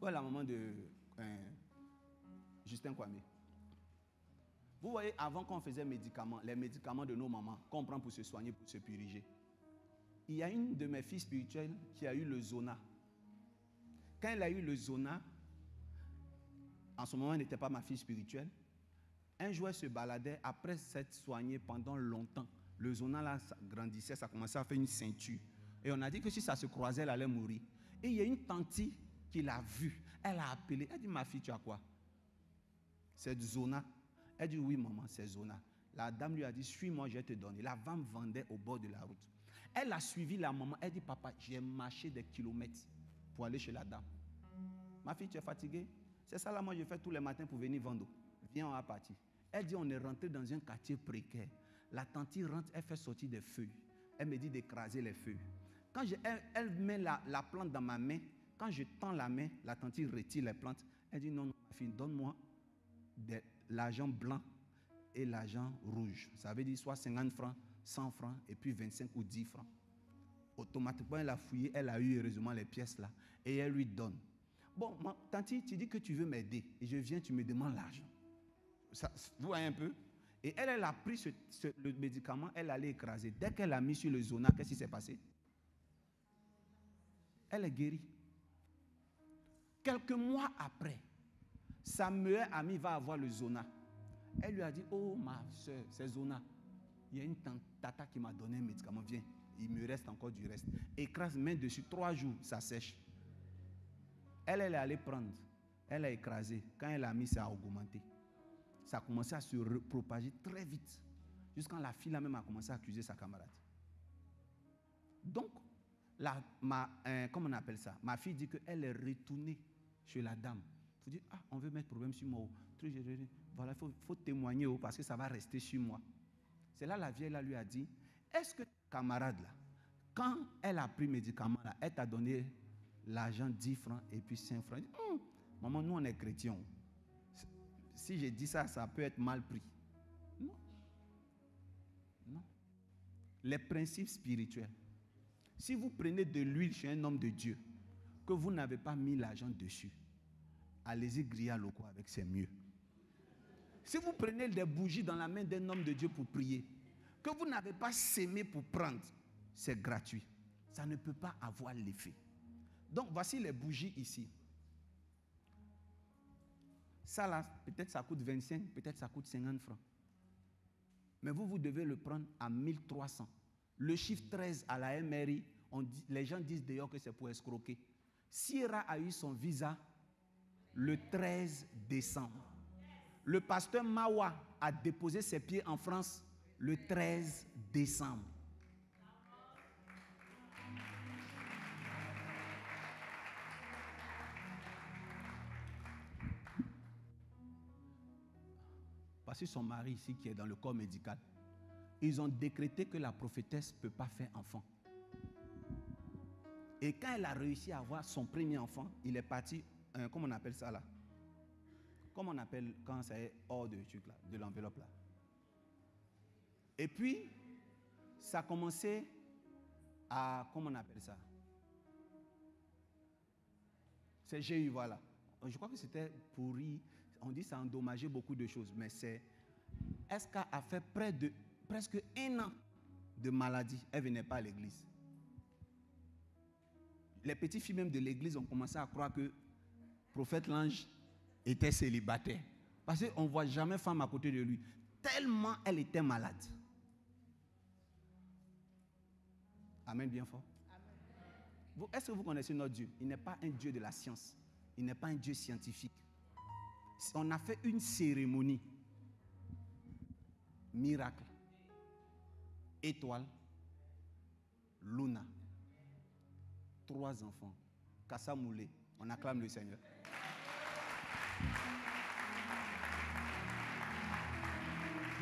où est la maman de Justin Kwame? Vous voyez, avant qu'on faisait les médicaments de nos mamans, qu'on prend pour se soigner, pour se puriger, il y a une de mes filles spirituelles qui a eu le zona. Quand elle a eu le zona, en ce moment, elle n'était pas ma fille spirituelle. Un jour, elle se baladait, après s'être soignée pendant longtemps. Le zona là ça grandissait, ça commençait à faire une ceinture. Et on a dit que si ça se croisait, elle allait mourir. Et il y a une tante qui l'a vue. Elle a appelé. Elle dit, ma fille, tu as quoi? C'est zona. Elle dit, oui, maman, c'est zona. La dame lui a dit, suis-moi, je vais te donner. La femme vendait au bord de la route. Elle a suivi la maman. Elle dit, papa, j'ai marché des kilomètres pour aller chez la dame. Ma fille, tu es fatiguée? C'est ça là, moi, je fais tous les matins pour venir vendre. Viens, on va partir. Elle dit, on est rentré dans un quartier précaire. La tante rentre, elle fait sortir des feuilles. Elle me dit d'écraser les feuilles. Quand elle met la plante dans ma main, quand je tends la main, la tante retire les plantes. Elle dit, non, ma fille, donne-moi l'argent blanc et l'argent rouge. Ça veut dire soit 50 francs, 100 francs et puis 25 ou 10 francs. Automatiquement, elle a fouillé, elle a eu heureusement les pièces là et elle lui donne. Bon, tante, tu dis que tu veux m'aider et je viens, tu me demandes l'argent. Vous voyez un peu? Et elle a pris le médicament, elle allait écraser. Dès qu'elle a mis sur le zona, qu'est-ce qui s'est passé? Elle est guérie. Quelques mois après, sa meilleure amie va avoir le zona. Elle lui a dit, oh ma soeur, c'est zona. Il y a une tata qui m'a donné un médicament, viens, il me reste encore du reste. Écrase, mets dessus, 3 jours, ça sèche. Elle est allée prendre, elle a écrasé. Quand elle a mis, ça a augmenté. Ça a commencé à se propager très vite. Jusqu'à la fille là même a commencé à accuser sa camarade. Donc, comment on appelle ça? Ma fille dit qu'elle est retournée chez la dame. Il faut dire, ah, on veut mettre problème sur moi. Voilà, il faut témoigner parce que ça va rester sur moi. C'est là la vieille là lui a dit, est-ce que ta camarade là, quand elle a pris le médicament là, elle t'a donné l'argent 10 francs et puis 5 francs. Maman, nous on est chrétiens. Si je dis ça, ça peut être mal pris. Non. Non. Les principes spirituels. Si vous prenez de l'huile chez un homme de Dieu, que vous n'avez pas mis l'argent dessus, allez-y griller à l'eau avec, c'est mieux. Si vous prenez des bougies dans la main d'un homme de Dieu pour prier, que vous n'avez pas sémé pour prendre, c'est gratuit. Ça ne peut pas avoir l'effet. Donc voici les bougies ici. Ça là, peut-être ça coûte 25, peut-être ça coûte 50 francs. Mais vous devez le prendre à 1300. Le chiffre 13 à la MRI, les gens disent d'ailleurs que c'est pour escroquer. Sierra a eu son visa le 13 décembre. Le pasteur Mawa a déposé ses pieds en France le 13 décembre. Parce que son mari ici qui est dans le corps médical, ils ont décrété que la prophétesse ne peut pas faire enfant. Et quand elle a réussi à avoir son premier enfant, il est parti, comment on appelle ça là? Comment on appelle quand ça est hors de truc là, de l'enveloppe là? Et puis, ça a commencé à, comment on appelle ça? C'est GU, voilà. Je crois que c'était pourri. On dit que ça a endommagé beaucoup de choses, mais c'est... SK a fait presque 1 an de maladie. Elle ne venait pas à l'église. Les petites filles même de l'église ont commencé à croire que le prophète l'ange était célibataire. Parce qu'on ne voit jamais femme à côté de lui. Tellement elle était malade. Amen, bien fort. Est-ce que vous connaissez notre Dieu? Il n'est pas un Dieu de la science. Il n'est pas un Dieu scientifique. On a fait une cérémonie. Miracle. Étoile. Luna. 3 enfants. Kassa Moulé. On acclame le Seigneur.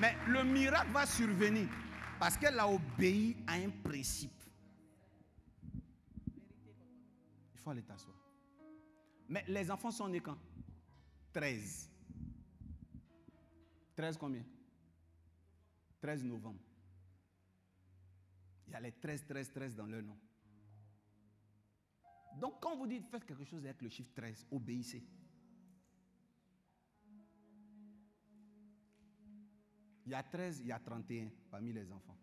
Mais le miracle va survenir parce qu'elle a obéi à un principe. Il faut aller t'asseoir. Mais les enfants sont nés quand? 13. 13 combien? 13 novembre. Il y a les 13 dans leur nom. Donc quand vous dites faites quelque chose avec le chiffre 13, obéissez. Il y a 13, il y a 31 parmi les enfants.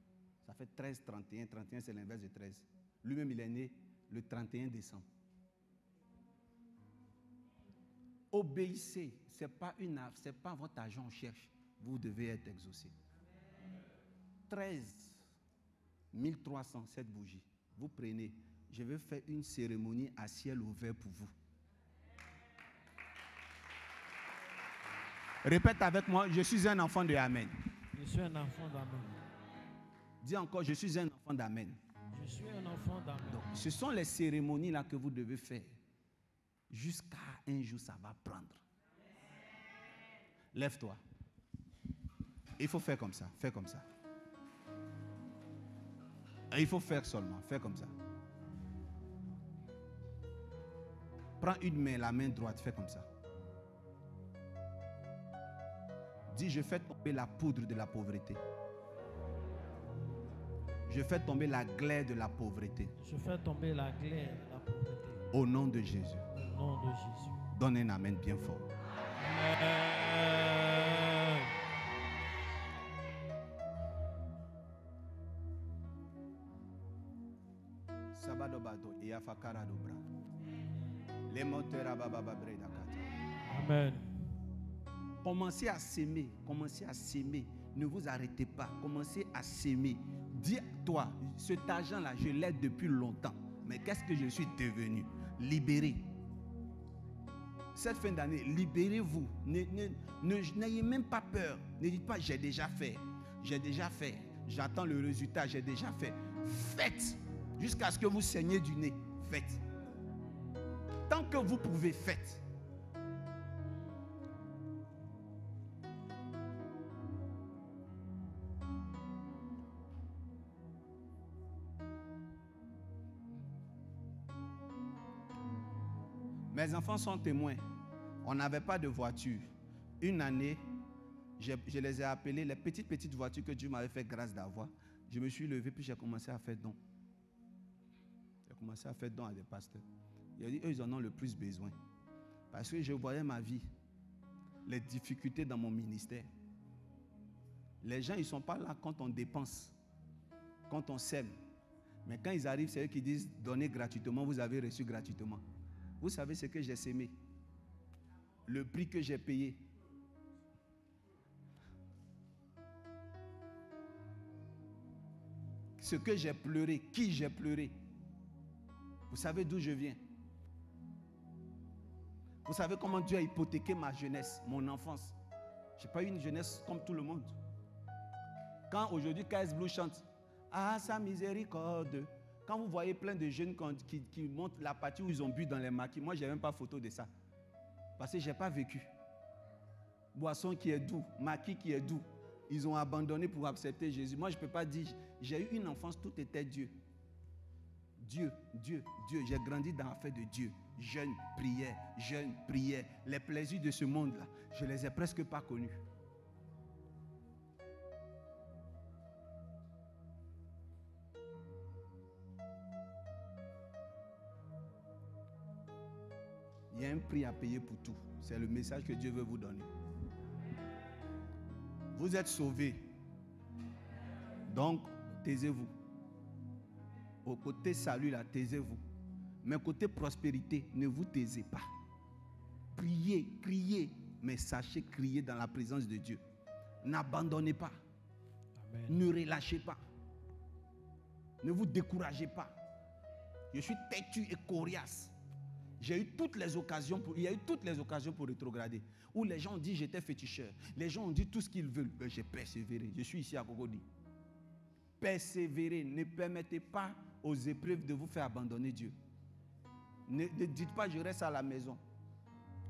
Ça fait 13, 31. 31, c'est l'inverse de 13. Lui-même, il est né le 31 décembre. Obéissez. Ce n'est pas votre argent qu'on cherche. Vous devez être exaucé. 13 300, cette bougie. Vous prenez. Je vais faire une cérémonie à ciel ouvert pour vous. Répète avec moi, je suis un enfant de Amen. Je suis un enfant d'Amen. Dis encore, je suis un enfant d'Amen. Je suis un enfant d'Amen. Donc, ce sont les cérémonies là que vous devez faire. Jusqu'à un jour, ça va prendre. Lève-toi. Il faut faire comme ça. Fais comme ça. Il faut faire seulement. Fais comme ça. Prends une main, la main droite. Fais comme ça. Dis, je fais tomber la poudre de la pauvreté. Je fais tomber la glaire de la pauvreté. Je fais tomber la glaire de la pauvreté. Au nom de Jésus. Au nom de Jésus. Donne un amen bien fort. Amen. Sabadobado et Afakara Dobra. Les moteurs Ababababredakata. Amen. Commencez à s'aimer. Commencez à s'aimer. Ne vous arrêtez pas. Commencez à s'aimer. Dis-toi, cet argent-là, je l'ai depuis longtemps. Mais qu'est-ce que je suis devenu? Libéré. Cette fin d'année, libérez-vous. N'ayez même pas peur. Ne dites pas, j'ai déjà fait. J'ai déjà fait. J'attends le résultat, j'ai déjà fait. Faites. Jusqu'à ce que vous saignez du nez. Faites. Tant que vous pouvez, faites. Mes enfants sont témoins. On n'avait pas de voiture. Une année, je les ai appelés, les petites voitures que Dieu m'avait fait grâce d'avoir. Je me suis levé, puis j'ai commencé à faire don. J'ai commencé à faire don à des pasteurs. Il a dit, eux, ils en ont le plus besoin. Parce que je voyais ma vie, les difficultés dans mon ministère. Les gens, ils ne sont pas là quand on dépense, quand on sème. Mais quand ils arrivent, c'est eux qui disent, donnez gratuitement, vous avez reçu gratuitement. Vous savez ce que j'ai sémé? Le prix que j'ai payé. Ce que j'ai pleuré, qui j'ai pleuré. Vous savez d'où je viens? Vous savez comment Dieu a hypothéqué ma jeunesse, mon enfance? Je n'ai pas eu une jeunesse comme tout le monde. Quand aujourd'hui KS Blue chante, ah sa miséricorde. Quand vous voyez plein de jeunes qui montrent la partie où ils ont bu dans les maquis, moi je n'ai même pas photo de ça. Parce que je n'ai pas vécu. Boisson qui est doux, maquis qui est doux. Ils ont abandonné pour accepter Jésus. Moi je ne peux pas dire, j'ai eu une enfance, tout était Dieu. Dieu, Dieu, Dieu. J'ai grandi dans l'affaire de Dieu. Jeûne, prière. Les plaisirs de ce monde-là, je ne les ai presque pas connus. Il y a un prix à payer pour tout. C'est le message que Dieu veut vous donner. Vous êtes sauvés. Donc, taisez-vous. Au côté salut, là, taisez-vous. Mais côté prospérité, ne vous taisez pas. Priez, criez. Mais sachez crier dans la présence de Dieu. N'abandonnez pas. Amen. Ne relâchez pas. Ne vous découragez pas. Je suis têtu et coriace. Il y a eu toutes les occasions pour rétrograder. Où les gens ont dit j'étais féticheur. Les gens ont dit tout ce qu'ils veulent. Ben, j'ai persévéré. Je suis ici à Cocody. Persévérez. Ne permettez pas aux épreuves de vous faire abandonner Dieu. Ne dites pas je reste à la maison.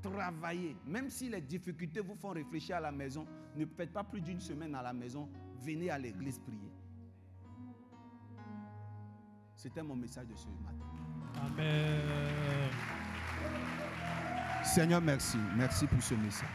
Travaillez. Même si les difficultés vous font réfléchir à la maison, ne faites pas plus d'une semaine à la maison. Venez à l'église prier. C'était mon message de ce matin. Amen. Seigneur, merci. Merci pour ce message.